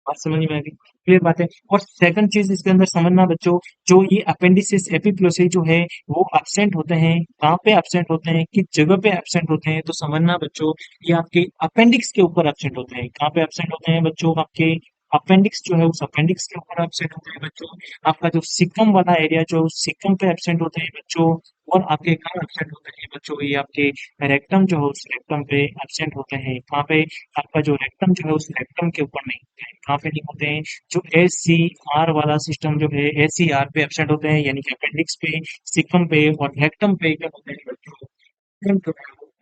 बात समझ में आ गई, क्लियर बात है। और सेकंड चीज इसके अंदर समझना बच्चों, जो ये अपेंडिसिस एपिग्लोसी जो है वो एब्सेंट होते हैं, कहाँ पे एब्सेंट होते हैं, किस जगह पे एब्सेंट होते हैं, तो समझना बच्चों, ये आपके अपेंडिक्स के ऊपर एब्सेंट होते हैं। कहाँ पे एब्सेंट होते हैं बच्चों, आपके अपेंडिक्स जो है उस अपेंडिक्स के ऊपर एब्सेंट होते हैं बच्चों। आपका जो सिकम वाला एरिया जो सिकम पे एब्सेंट होते हैं बच्चों। और आपके कहाँ एब्सेंट होते हैं बच्चों, ये आपके रेक्टम जो है उस रेक्टम पे एब्सेंट होते हैं। कहाँ पे, आपका जो रेक्टम जो है उस रेक्टम के ऊपर नहीं होते हैं। कहाँ पे नहीं होते हैं, जो एस सी आर वाला सिस्टम जो है एस सी आर पे एब्सेंट होते हैं, यानी कि अपेंडिक्स पे, सिकम पे और रेक्टम पे क्या होते हैं बच्चों,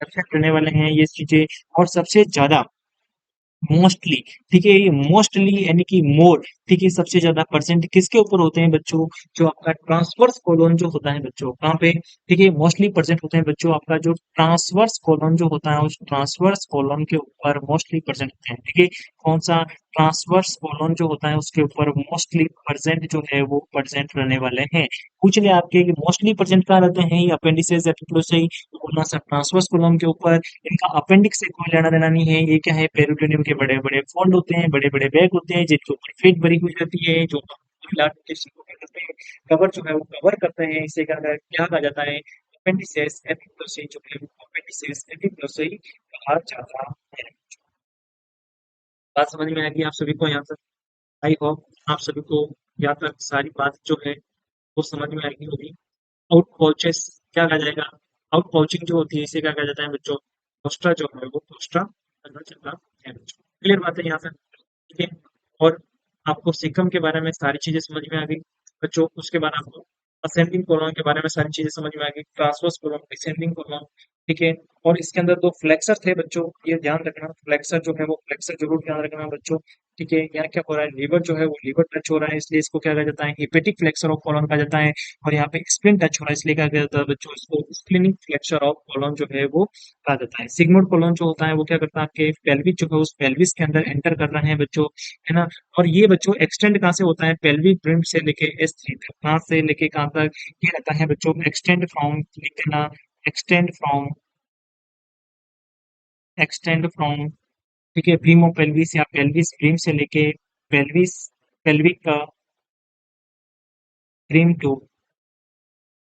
एब्सेंट रहने वाले हैं ये चीजें। और सबसे ज्यादा मोस्टली, ठीक है, ये मोस्टली यानी कि मोर, ठीक है, सबसे ज्यादा परसेंट किसके ऊपर होते हैं बच्चों, जो आपका ट्रांसवर्स कोलोन जो होता है बच्चों, कहाँ पे, ठीक है, मोस्टली परसेंट होते हैं बच्चों, आपका जो ट्रांसवर्स कोलोन जो होता है उस ट्रांसवर्स कोलोन के ऊपर मोस्टली परसेंट होते हैं। ठीक है, कौन सा, ट्रांसवर्स कोलोन जो होता है उसके ऊपर मोस्टली परसेंट जो है वो परसेंट रहने वाले हैं। पूछ ले आपके कि मोस्टली परसेंट कहाँ रहते हैं, ये अपेंडिसेस एपिग्लोसी, बोलना सा ट्रांसवर्स कोलोन के ऊपर। इनका अपेंडिक्स से कोई लेना देना नहीं है। ये क्या है, पेरिटोनियम के बड़े बड़े फोल्ड होते हैं, बड़े बड़े बैग होते हैं, जिनके ऊपर फेट भरी हुई रहती है, जो लार्ज टिश्यू को क्या करते हैं, कवर जो है वो कवर करते हैं। इसे क्या कहा जाता है, अपेंडिसेस एपिग्लोसी जो है अपेंडिसेस एपिग्लोसी कहा जाता है। बात समझ में आएगी आप सभी को यहाँ तक? आई होप आप सभी को यहाँ तक सारी बात जो है वो समझ में आएगी होगी। आउट पाउचेस क्या कहा जाएगा, आउट पाउचिंग जो होती है इसे क्या कहा जाता है बच्चों, पोस्टा जो है वो पोस्टा कहा जाता है बच्चों। क्लियर बात है यहाँ तक, ठीक है। और आपको सिकम के बारे में सारी चीजें समझ में आ गई बच्चों। उसके बाद आपको असेंडिंग कोलन के बारे में सारी चीजें समझ में आ गई, ट्रांसवर्स कोलन, डिसेंडिंग कोलन, ठीक है। और इसके अंदर दो फ्लेक्सर थे बच्चों, ये ध्यान रखना, फ्लेक्सर जो है वो फ्लेक्सर जरूर ध्यान रखना बच्चों। ठीक है, यहाँ क्या हो रहा है, लीवर जो है वो लीवर टच हो रहा है, इसलिए इसको क्या कहा जाता है, हिपेटिक फ्लेक्सर ऑफ कोलन कहा जाता है। और यहाँ पे स्प्लिन टच हो रहा है, इसलिए क्या कहा जाता है बच्चों, इसको स्प्लिनिक फ्लेक्सर ऑफ कोलन जो है वो कहा जाता है। सिग्मोइड कोलन जो होता है वो क्या करता है, आपके पेल्विक जो है उस पेल्विस के अंदर एंटर कर रहे हैं बच्चों, है ना। और ये बच्चों एक्सटेंड कहाँ से होता है, पेल्विक ब्रिम से लेके S3 तक, कहाँ से लेके कहाँ तक ये रहता है बच्चों, एक्सटेंड फ्रॉम, लिख देना, एक्सटेंड फ्रॉम, एक्सटेंड फ्रॉम, ठीक है, ब्रीम ऑफ पेल्विस या पेल्विस ब्रीम से लेके पेल्विस, पेल्विक का ब्रीम टू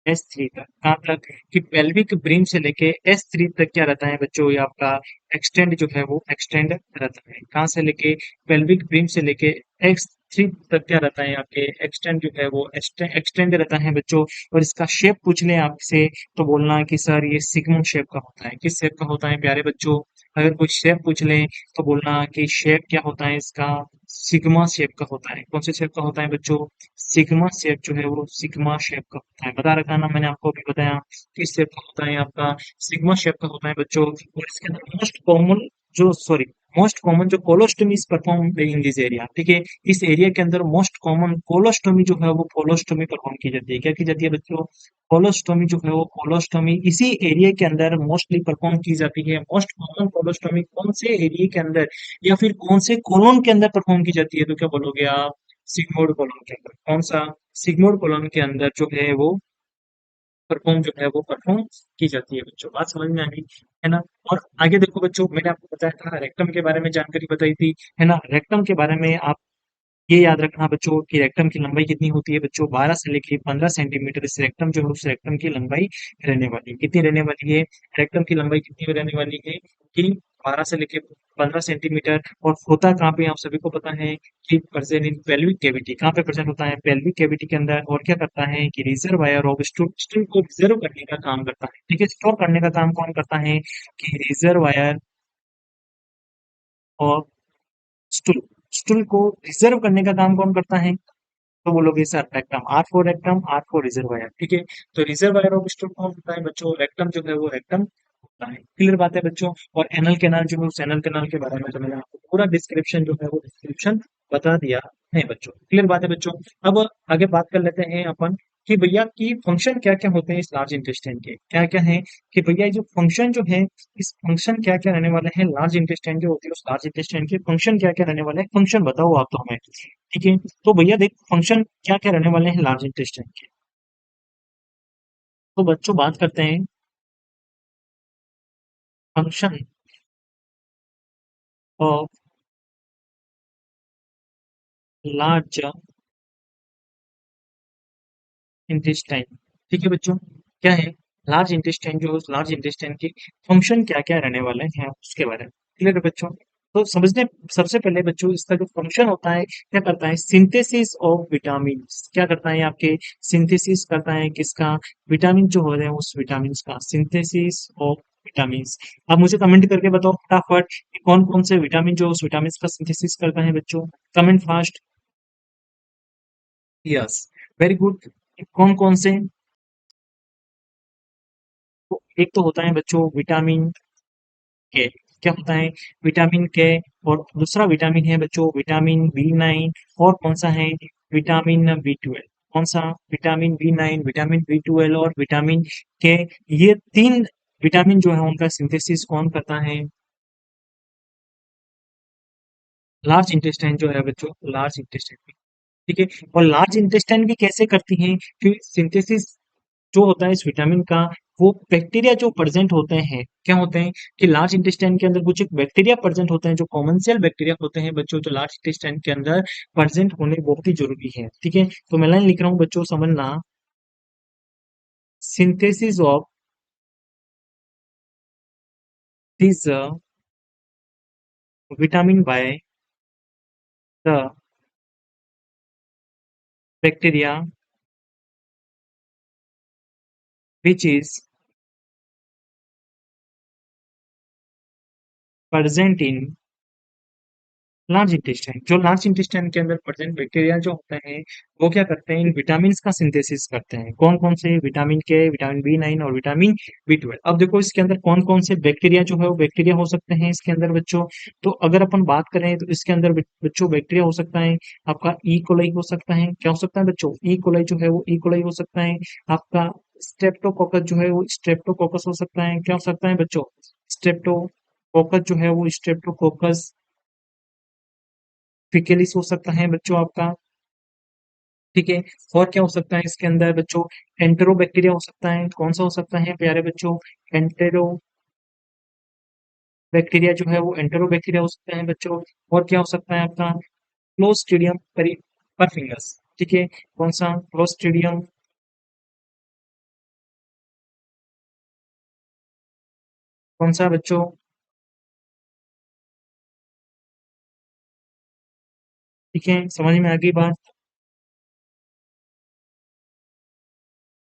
S3 तक, कहाँ तक कि पेल्विक ब्रिम से लेके S3 तक क्या रहता है बच्चों, ये आपका एक्सटेंड जो है वो एक्सटेंड रहता है। कहाँ से लेके, पेल्विक ब्रिम से लेके X3 तक क्या रहता है आपके एक्सटेंड जो है वो एक्सटेंड रहता है बच्चों। और इसका शेप पूछ लें आपसे तो बोलना है कि सर ये सिग्मोइड शेप का होता है। किस शेप का होता है प्यारे बच्चों? अगर कोई शेप पूछ लें तो बोलना कि शेप क्या होता है इसका, सिग्मा शेप का होता है। कौन से शेप का होता है बच्चों? सिग्मा शेप जो है वो सिग्मा शेप का होता है। बता रखा ना मैंने आपको अभी बताया किस शेप का होता है आपका, सिग्मा शेप का होता है बच्चों। और इसके अंदर मोस्ट कॉमन जो colostomy is perform in this area, ठीक है। इस एरिया के अंदर मोस्ट कॉमन कोलोस्टोमी जो है वो कोलोस्टोमी परफॉर्म की जाती है। क्या की जाती है बच्चों? कोलोस्टोमी जो है वो कोलोस्टोमी इसी एरिया के अंदर मोस्टली परफॉर्म की जाती है। मोस्ट कॉमन कोलोस्टोमी कौन से एरिया के अंदर या फिर कौन से कोलोन के अंदर परफॉर्म की जाती है, तो क्या बोलोगे आप? सिग्मोइड कोलोन के अंदर। कौन सा? सिग्मोइड कोलोन के अंदर जो है वो परफॉर्म जो है वो परफॉर्म की जाती है बच्चों। बात समझ में आ गई है ना? और आगे देखो बच्चों, मैंने आपको बताया था रेक्टम के बारे में जानकारी बताई थी, है ना। रेक्टम के बारे में आप ये याद रखना बच्चों कि रेक्टम की लंबाई कितनी होती है बच्चों, 12 से लेके 15 सेंटीमीटर इस रेक्टम जो है उस रेक्टम की लंबाई रहने वाली है। कितनी रहने वाली है? रेक्टम की लंबाई कितनी रहने वाली है कि 12 से लेके 15 सेंटीमीटर। और होता कहाँ पे, आप सभी को पता है कि प्रेजेंट इन पेल्विक कैविटी। कहाँ पे प्रेजेंट होता है? पेल्विक कैविटी के अंदर। और क्या करता है कि रिजर्वायर ऑफ स्टूल को रिजर्व करने का काम करता है, ठीक है। स्टोर करने का काम कौन करता है? कि रिजर्वायर और स्टूल, स्टूल को रिजर्व करने का काम कौन करता है? तो बोलोगे sir rectum, rectum, or for reservoir, ठीक है। तो रिजर्वायर ऑफ स्टूल कौन होता है बच्चों? रेक्टम जो है वो रेक्टम होता है। क्लियर बात है बच्चों। और एनल कैनाल जो है उस एनल कैनाल के बारे में तो मैंने आपको पूरा डिस्क्रिप्शन जो है वो डिस्क्रिप्शन बता दिया है बच्चों। क्लियर बात है बच्चों। अब आगे बात कर लेते हैं अपन कि भैया की फंक्शन क्या क्या होते हैं इस लार्ज इंटेस्टाइन के, क्या क्या है कि भैया ये जो फंक्शन जो है, इस फंक्शन क्या क्या रहने वाले हैं लार्ज इंटेस्टाइन जो होती है, उस लार्ज इंटेस्टाइन के फंक्शन क्या क्या रहने वाले हैं, फंक्शन बताओ आप तो हमें, ठीक है। तो भैया देख फंक्शन क्या क्या रहने वाले हैं लार्ज इंटेस्टाइन के। तो बच्चों बात करते हैं फंक्शन ऑफ लार्ज इंटेस्टाइन, ठीक है बच्चों। क्या है लार्ज इंटेस्टाइन, जो लार्ज इंटेस्टाइन के फंक्शन क्या क्या रहने वाले हैं उसके बारे में क्लियर है बच्चों। तो समझने, सबसे पहले बच्चों इसका जो फंक्शन होता है, क्या करता है? Synthesis of vitamin. क्या करता है आपके? सिंथेसिस करता है किसका? विटामिन जो हो रहे हैं उस विटामिन का सिंथेसिस ऑफ विटामिन। आप मुझे कमेंट करके बताओ फटाफट कि कौन कौन से विटामिन जो उस विटामिन का सिंथेसिस करता है बच्चों। Comment fast. Yes, very good. कौन कौन से? तो एक तो होता है बच्चों विटामिन के। क्या होता है? विटामिन के। और दूसरा विटामिन है बच्चों विटामिन B9। और कौन सा है? Vitamin B12। कौन सा? विटामिन B9, विटामिन B12 और विटामिन के। ये तीन विटामिन जो है उनका सिंथेसिस कौन करता है? लार्ज इंटेस्टाइन जो है बच्चों, लार्ज इंटेस्टाइन, ठीक है। और लार्ज इंटेस्टाइन भी कैसे करती है कि सिंथेसिस जो होता है इस विटामिन का, वो बैक्टीरिया जो प्रेजेंट होते हैं, क्या होते हैं कि लार्ज इंटेस्टाइन के अंदर कुछ एक बैक्टीरिया प्रेजेंट होते हैं जो कॉमन सेल बैक्टीरिया होते हैं बच्चों, जो लार्ज इंटेस्टाइन के अंदर प्रेजेंट होने बहुत ही जरूरी है, ठीक है। तो मैं लाइन लिख रहा हूँ बच्चों, समझना। Synthesis of this vitamin by the bacteria which is present in large intestine. जो लार्ज इंटेस्टाइन के अंदर प्रेजेंट बैक्टीरिया जो होते हैं, वो क्या करते हैं? इन विटामिन का सिंथेसिस करते हैं। कौन कौन से? विटामिन के, विटामिन B9 और विटामिन B12। अब देखो इसके अंदर कौन कौन से बैक्टीरिया जो है वो बैक्टीरिया हो सकते हैं इसके अंदर बच्चों। तो अगर अपन बात करें तो इसके अंदर बच्चों बैक्टीरिया हो सकता है आपका ई कोलाई हो सकता है। क्या हो सकता है बच्चों? ई कोलाई जो है वो ई कोलाई हो सकता है आपका। स्ट्रेप्टोकोकस जो है वो स्ट्रेप्टोकोकस हो सकता है। क्या हो सकता है बच्चों? स्ट्रेप्टोकोकस जो है वो स्ट्रेप्टोकोकस फिकेलिस हो सकता है बच्चों आपका, ठीक है। और क्या हो सकता है इसके अंदर बच्चों? एंटेरोबैक्टीरिया हो सकता है। कौन सा हो सकता है प्यारे बच्चों? एंटेरोबैक्टीरिया जो है वो एंटेरोबैक्टीरिया हो सकता है बच्चों। और क्या हो सकता है आपका? क्लोस्ट्रीडियम परफिंगस, ठीक है। कौन सा? क्लोस्ट्रीडियम कौन सा बच्चों? ठीक है, समझ में आ गई बात?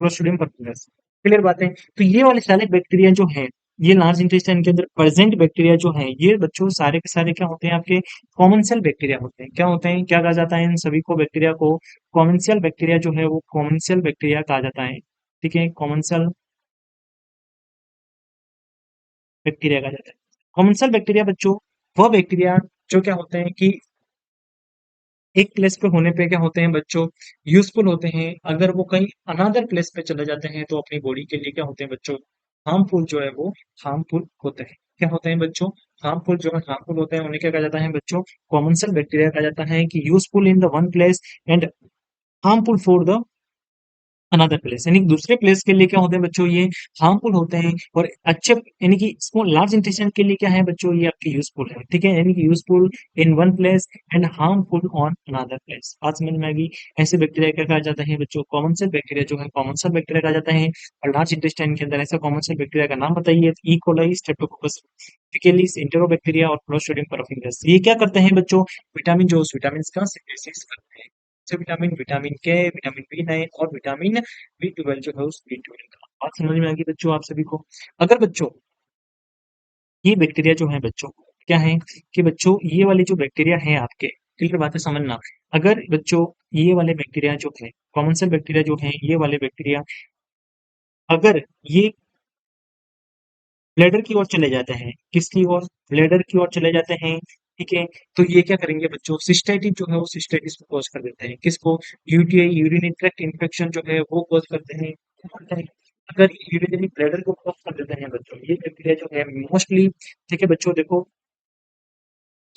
क्लोस्ट्रिडियम परफिनस। क्लियर बात है? तो ये वाले सारे बैक्टीरिया जो हैं, ये लार्ज इंटेस्टाइन के अंदर प्रेजेंट बैक्टीरिया जो हैं, ये बच्चों सारे के सारे क्या होते हैं आपके? कॉमन सेल बैक्टीरिया होते हैं। क्या होते हैं? क्या कहा जाता है इन सभी को बैक्टीरिया को? कॉमन सेल बैक्टीरिया जो है वो कॉमन सेल बैक्टीरिया कहा जाता है। ठीक है, कॉमन सेल बैक्टीरिया कहा जाता है। कॉमन सेल बैक्टीरिया बच्चों वह बैक्टीरिया जो क्या होते हैं कि एक प्लेस पे होने पे क्या होते हैं बच्चों? यूजफुल होते हैं। अगर वो कहीं अनदर प्लेस पे चले जाते हैं तो अपनी बॉडी के लिए क्या होते हैं बच्चों? हार्मफुल जो है वो हार्मफुल होते हैं। क्या होते हैं बच्चों? हार्मफुल जो है हार्मफुल होते हैं। उन्हें क्या कहा जाता है बच्चों? कॉमन सेल बैक्टीरिया कहा जाता है कि useful in the one place and harmful for the another place. यानी कि दूसरे प्लेस के लिए क्या होते हैं बच्चों? ये हार्मफुल होते हैं। और अच्छे यानी कि स्मॉल लार्ज इंटेस्टाइन के लिए क्या है बच्चों? ये आपके यूजफुल है। ठीक है, यानी कि useful in one place and harmful on another place. बात समझ में आ गई? ऐसे बैक्टीरिया क्या कहा जाता है बच्चों? कॉमन सेल बैक्टीरिया जो है कॉमन सेल बैक्टीरिया कहा जाता है। और लार्ज इंटेस्टाइन के अंदर ऐसा कॉमन सेल बैक्टीरिया का नाम बताइए? ई कोलाई, स्ट्रेप्टोकोकस फिकेलिस, एंटेरोबैक्टीरिया और क्लोस्ट्रिडियम परफिंगस। ये क्या करते हैं बच्चों? विटामिन जो विटामिन का सिंथेसिस करते हैं। से विटामिन, विटामिन के, विटामिन बी 9 और विटामिन बी 12 जो है उस बी 12 का। बात समझ में आ गई बच्चों आप सभी को? अगर बच्चों ये बैक्टीरिया जो है बच्चों क्या है कि बच्चों ये वाले जो बैक्टीरिया हैं आपके, क्लियर बात है समझना। अगर बच्चों ये वाले बैक्टीरिया जो है कॉमन सेल बैक्टीरिया जो है, ये वाले बैक्टीरिया अगर ये ब्लैडर की ओर चले जाते हैं, किसकी ओर? ब्लैडर की ओर चले जाते हैं। ठीक है, तो ये क्या करेंगे बच्चों? सिस्टाइटिस जो है वो सिस्टाइटिस को कॉज कर देते हैं। किसको? यूटीआई, यूरिनरी ट्रैक्ट इन्फेक्शन जो है वो कॉज करते हैं। क्या करते हैं? अगर यूरिनरी ब्लैडर को कॉज कर देते हैं बच्चों ये बैक्टीरिया जो है मोस्टली। ठीक है बच्चों देखो,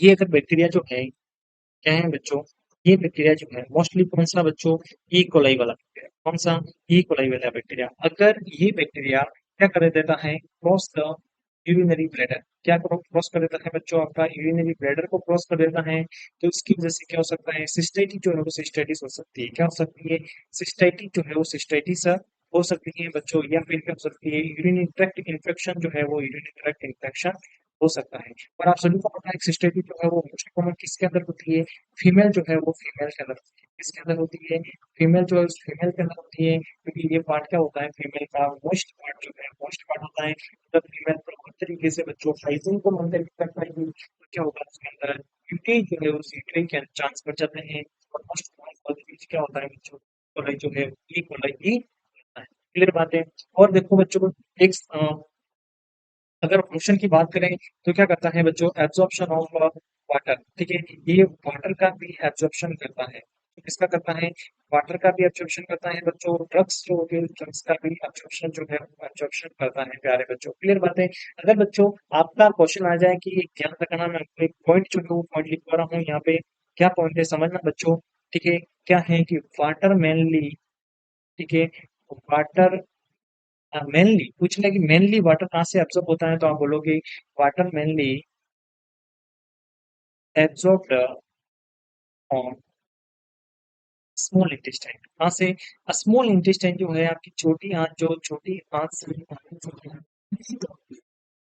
ये अगर बैक्टीरिया जो है क्या है बच्चों? ये बैक्टीरिया जो है मोस्टली कौन सा बच्चों? ई कोलाई वाला बैक्टीरिया। कौन सा? ई कोलाई वाला बैक्टीरिया। अगर ये बैक्टीरिया क्या कर देता है? Cross the urinary bladder. क्या क्रॉस कर देता है बच्चों? आपका यूरिनरी ब्लैडर को क्रॉस कर देता है। तो इसकी वजह से क्या हो सकता है? सिस्टाइटिस जो है वो सिस्टाइटिस हो सकती है। क्या हो सकती है? सिस्टाइटिस जो है वो सिस्टाइटिस हो सकती है बच्चों। या फिर क्या हो सकती है? यूरिनरी ट्रैक्ट इन्फेक्शन जो है वो यूरिनरी ट्रैक्ट इन्फेक्शन हो सकता है। और आप सभी को पता है सिस्टाइटिस जो है वो मोस्ट कॉमन किसके अंदर होती है? फीमेल जो है वो फीमेल के अंदर होती है। किसके अंदर होती है? फीमेल जो है उस फीमेल के अंदर होती है। क्योंकि ये पार्ट क्या होता है फीमेल का? मोस्ट पार्ट जो है मोस्ट पार्ट होता है। जब फीमेल प्रॉपर तरीके से बच्चों हाइजीन को मेंटेन कर पाएगी तो क्या होगा उसके अंदर? यूटी जो है उस यूटी के चांस बढ़ जाते हैं। और मोस्ट कॉमन क्या होता है बच्चों? कोलाई जो है ई कोलाई ही होता है। क्लियर बात है? और देखो बच्चों एक अगर फंक्शन की बात करें तो क्या करता है बच्चों? Absorption of water. ठीक है, ये वाटर का भी एब्जॉर्प्शन करता है। तो किसका करता है? वाटर का भी एब्जॉर्प्शन करता है बच्चों। ड्रग्स जो होते हैं ड्रग्स का भी एब्जॉर्प्शन जो है एब्जॉर्प्शन करता है प्यारे बच्चों। क्लियर बात है? अगर बच्चों आपका क्वेश्चन आ जाए कि ध्यान रखना, मैं आपको एक पॉइंट जो है वो पॉइंट लिख पा रहा हूँ यहाँ पे। क्या पॉइंट है समझना बच्चों। ठीक है, क्या है कि वाटर मेनली, ठीक है, वाटर मेनली पूछ ले कि मेनली वाटर कहाँ से एब्जॉर्ब होता है, तो आप बोलोगे water mainly absorbed on small intestine. कहाँ से? स्मॉल इंटेस्टाइन जो है आपकी छोटी आंत, जो छोटी आंत से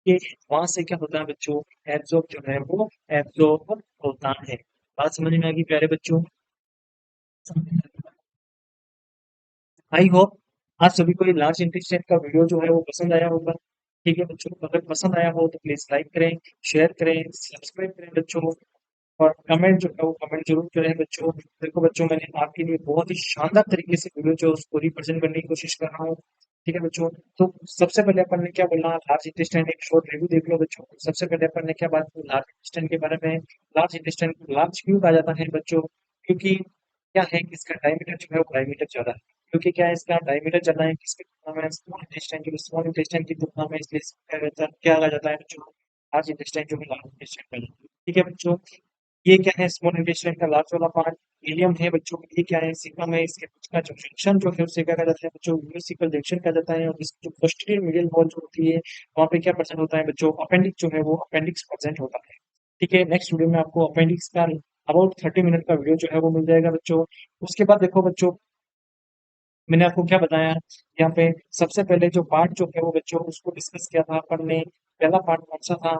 ये वहां से क्या होता है बच्चों? एब्जॉर्ब जो है वो एब्जॉर्ब होता है। बात समझ में आ गई प्यारे बच्चों? आई होप आप सभी को ये लार्ज इंटेस्टाइन का वीडियो जो है वो पसंद आया होगा। ठीक है बच्चों, अगर पसंद आया हो तो प्लीज लाइक करें, शेयर करें, सब्सक्राइब करें बच्चों। और कमेंट जो है वो कमेंट जरूर करें बच्चों। देखो बच्चों मैंने आपके लिए बहुत ही शानदार तरीके से वीडियो जो है उसको रिप्रेजेंट करने की कोशिश कर रहा हूँ। ठीक है बच्चों, तो सबसे पहले अपन ने क्या बोला? लार्ज इंटेस्टाइन एक शॉर्ट रिव्यू देख लो बच्चों। सबसे पहले अपन ने क्या बात की लार्ज इंटेस्टाइन के बारे में? लार्ज इंटेस्टाइन को लार्ज क्यों कहा जाता है बच्चों? क्योंकि क्या है कि इसका डायमीटर जो है वो डायमीटर ज्यादा है। क्योंकि क्या है इसका डायमीटर ज्यादा है किसकी तुलना में? स्मॉल इंटेस्टाइन की। स्मॉल इंटेस्टाइन की तुलना में इसलिए क्या कहा जाता है बच्चों? लार्ज इंटेस्टाइन जो है लार्ज इंटेस्टाइन कहलाता है। ठीक है बच्चों, ये क्या है? स्मॉल इंटेस्टाइन का लार्ज वाला पार्ट इलियम है बच्चों। ये क्या है? सीकम है। इसके बीच का जो जंक्शन जो है उसे क्या कहा जाता है बच्चों? यूनिसिकल जंक्शन कहा जाता है। और इसकी जो पोस्टीरियर मीडियल वॉल जो होती है वहाँ पे क्या प्रेजेंट होता है बच्चों? अपेंडिक्स जो है वो अपेंडिक्स प्रेजेंट होता है। ठीक है, नेक्स्ट वीडियो में आपको अपेंडिक्स का अबाउट 30 मिनट का वीडियो जो है वो मिल जाएगा बच्चों। उसके बाद देखो बच्चों मैंने आपको क्या बताया यहाँ पे? सबसे पहले जो पार्ट जो है वो बच्चों उसको डिस्कस किया था अपन ने पहला पार्ट कौन सा था?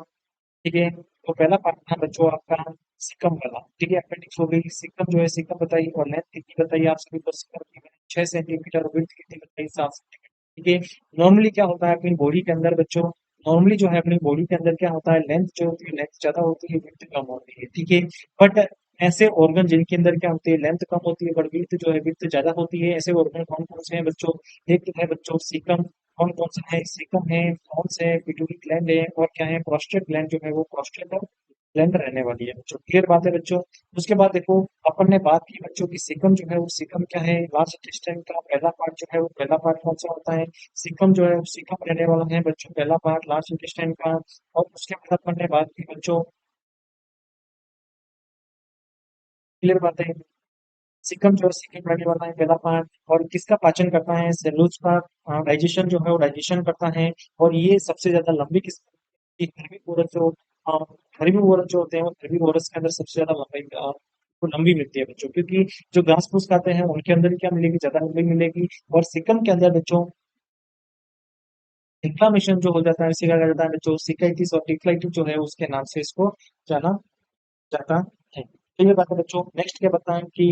ठीक है, तो पहला पार्ट था बच्चों आपका सिकम वाला। ठीक है, अपेंडिक्स हो गई, सिकम जो है सिकम बताइए, और लेंथ कितनी बताइए आप सभी को? सिकम की मैंने 6 सेंटीमीटर, विड्थ कितनी बताई? 7 सेंटीमीटर। ठीक है, नॉर्मली क्या होता है अपनी बॉडी के अंदर बच्चों, नॉर्मली जो है अपनी बॉडी के अंदर क्या होता है, लेंथ जो होती है लेंथ ज्यादा होती है, विड्थ कम होती है। ठीक है, बट ऐसे ऑर्गन जिनके अंदर क्या होती है, लेंथ कम होती है बट विड्थ जो है विड्थ ज्यादा होती है, ऐसे ऑर्गन कौन कौन से हैं बच्चों? एक तो है बच्चों सीकम, कौन कौन सा है? सीकम है, फॉल्स है, पिट्यूटरी ग्लैंड है, और क्या है? प्रोस्टेट ग्लैंड जो है वो प्रोस्टेट और ग्लैंड रहने वाली है बच्चों। क्लियर बात है बच्चों? उसके बाद देखो, अपन ने बात की बच्चों की सिकम जो है वो सिकम क्या है? लार्ज इंटेस्टाइन का पहला पार्ट जो है वो पहला पार्ट कौन सा होता है? सिकम जो है वो सिकम रहने वाला है बच्चों, पहला पार्ट लार्ज इंटेस्टाइन का। और उसके बाद अपन ने बात की बच्चों, क्लियर बात है? सिकम जो है सिकम रहने वाला है पहला पार्ट, और किसका पाचन करता है? सेलुलोज का डाइजेशन जो है वो डाइजेशन करता है। और ये सबसे ज्यादा लंबी किस्म की हेर्बीवोरस जो हेर्बीवोरस जो होते हैं, वो हेर्बीवोरस के अंदर सबसे ज्यादा लंबाई वो लंबी मिलती है बच्चों, क्योंकि जो घास फूस खाते हैं उनके अंदर ही क्या मिलेगी? ज्यादा लंबी मिलेगी। और सिकम के अंदर बच्चों इन्फ्लामेशन जो हो जाता है, इसी का कहा जाता है बच्चों सिकाइटिस और टिकलाइटिस जो है उसके नाम से इसको जाना जाता है। तो ये बात है बच्चों। नेक्स्ट क्या बताएं कि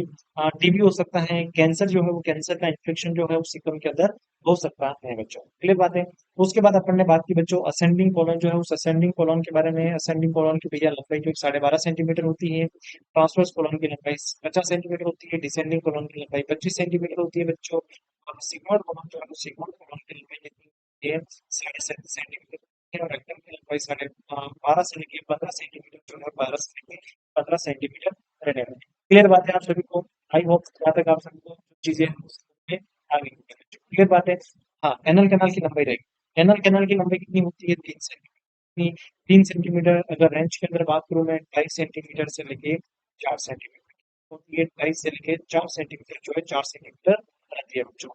टीबी हो सकता है, कैंसर जो है वो कैंसर का इन्फेक्शन जो है वो सिकम के अंदर हो सकता है बच्चों। क्लियर बात है? उसके बाद अपन ने बात की बच्चों असेंडिंग कॉलन जो है उस असेंडिंग कॉलन के बारे में। असेंडिंग कॉलन की भैया लंबाई जो 12.5 सेंटीमीटर होती है, ट्रांसवर्स कॉलन की लंबाई 50 सेंटीमीटर होती है, डिसेंडिंग कॉलन की लंबाई 25 सेंटीमीटर होती है बच्चों। और सिग्मोइड कॉलन जो है वो सिग्मोइड कॉलन की लंबाई कितनी होती है? 7.5 सेंटीमीटर। और रेक्टम की लंबाई 12 से लेकर 15 सेंटीमीटर जो है, 12 से लेकर 15 सेंटीमीटर रहने वाली। क्लियर बात है आप सभी को? आई होप जहाँ तक आप सभी को चीजें आ गई। क्लियर बात है? हाँ, एनल कैनाल की लंबाई रहेगी। एनल कैनाल की लंबाई कितनी होती है? 3 सेंटीमीटर। 3 सेंटीमीटर। अगर रेंज के अंदर बात करूँ मैं, 2.5 सेंटीमीटर से लेके 4 सेंटीमीटर होती है। 2.5 से लेके 4 सेंटीमीटर जो है, 4 सेंटीमीटर रहती है बच्चों।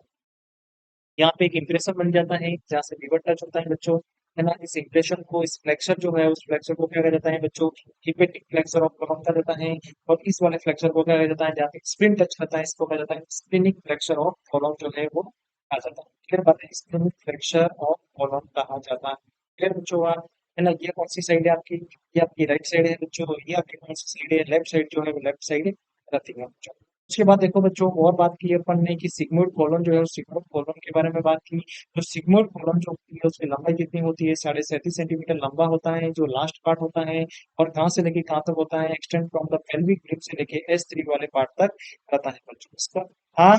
यहाँ पे एक इम्प्रेशन बन जाता है जहाँ से रिवर टच होता है बच्चों, है ना? इस इम्प्रेशन को, इस फ्लेक्सर जो है उस फ्लेक्सर को क्या कहा जाता है बच्चों? हिपेटिक फ्लेक्सर ऑफ कॉलम कहा जाता है। और इस वाले फ्लेक्सर को क्या कहा जाता है? जहाँ पे स्प्रिन टच करता है इसको कहा जाता है स्प्रिनिक फ्लेक्सर ऑफ कॉलम जो है वो कहा जाता है। क्लियर बात है? स्प्रिनिक फ्लेक्सर ऑफ कॉलम कहा जाता है। क्लियर बच्चों बात है ना? ये कौन सी साइड है आपकी? ये आपकी राइट साइड है बच्चों। ये आपकी कौन सी साइड है? लेफ्ट साइड जो है वो लेफ्ट साइड रहती है बच्चों। उसके बाद देखो बच्चों, और बात की अपन ने कि सिग्मोइड कॉलम जो है उस सिग्मोइड कॉलम के बारे में बात की। तो सिग्मोइड कॉलम जो होती है उसकी लंबाई कितनी होती है? 37.5 सेंटीमीटर लंबा होता है जो लास्ट पार्ट होता है। और कहाँ से लेके कहाँ तक होता है? Extend from the pelvic rib से लेके S3 वाले पार्ट तक रहता है बच्चों इसका। हाँ,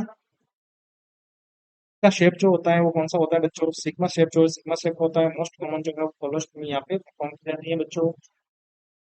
का शेप जो होता है वो कौन सा होता है बच्चों? सिग्मा शेप जो है सिग्मा शेप होता है। मोस्ट कॉमन जो है वो कोलोस्टमी यहाँ पे परफॉर्म की जाती है बच्चों।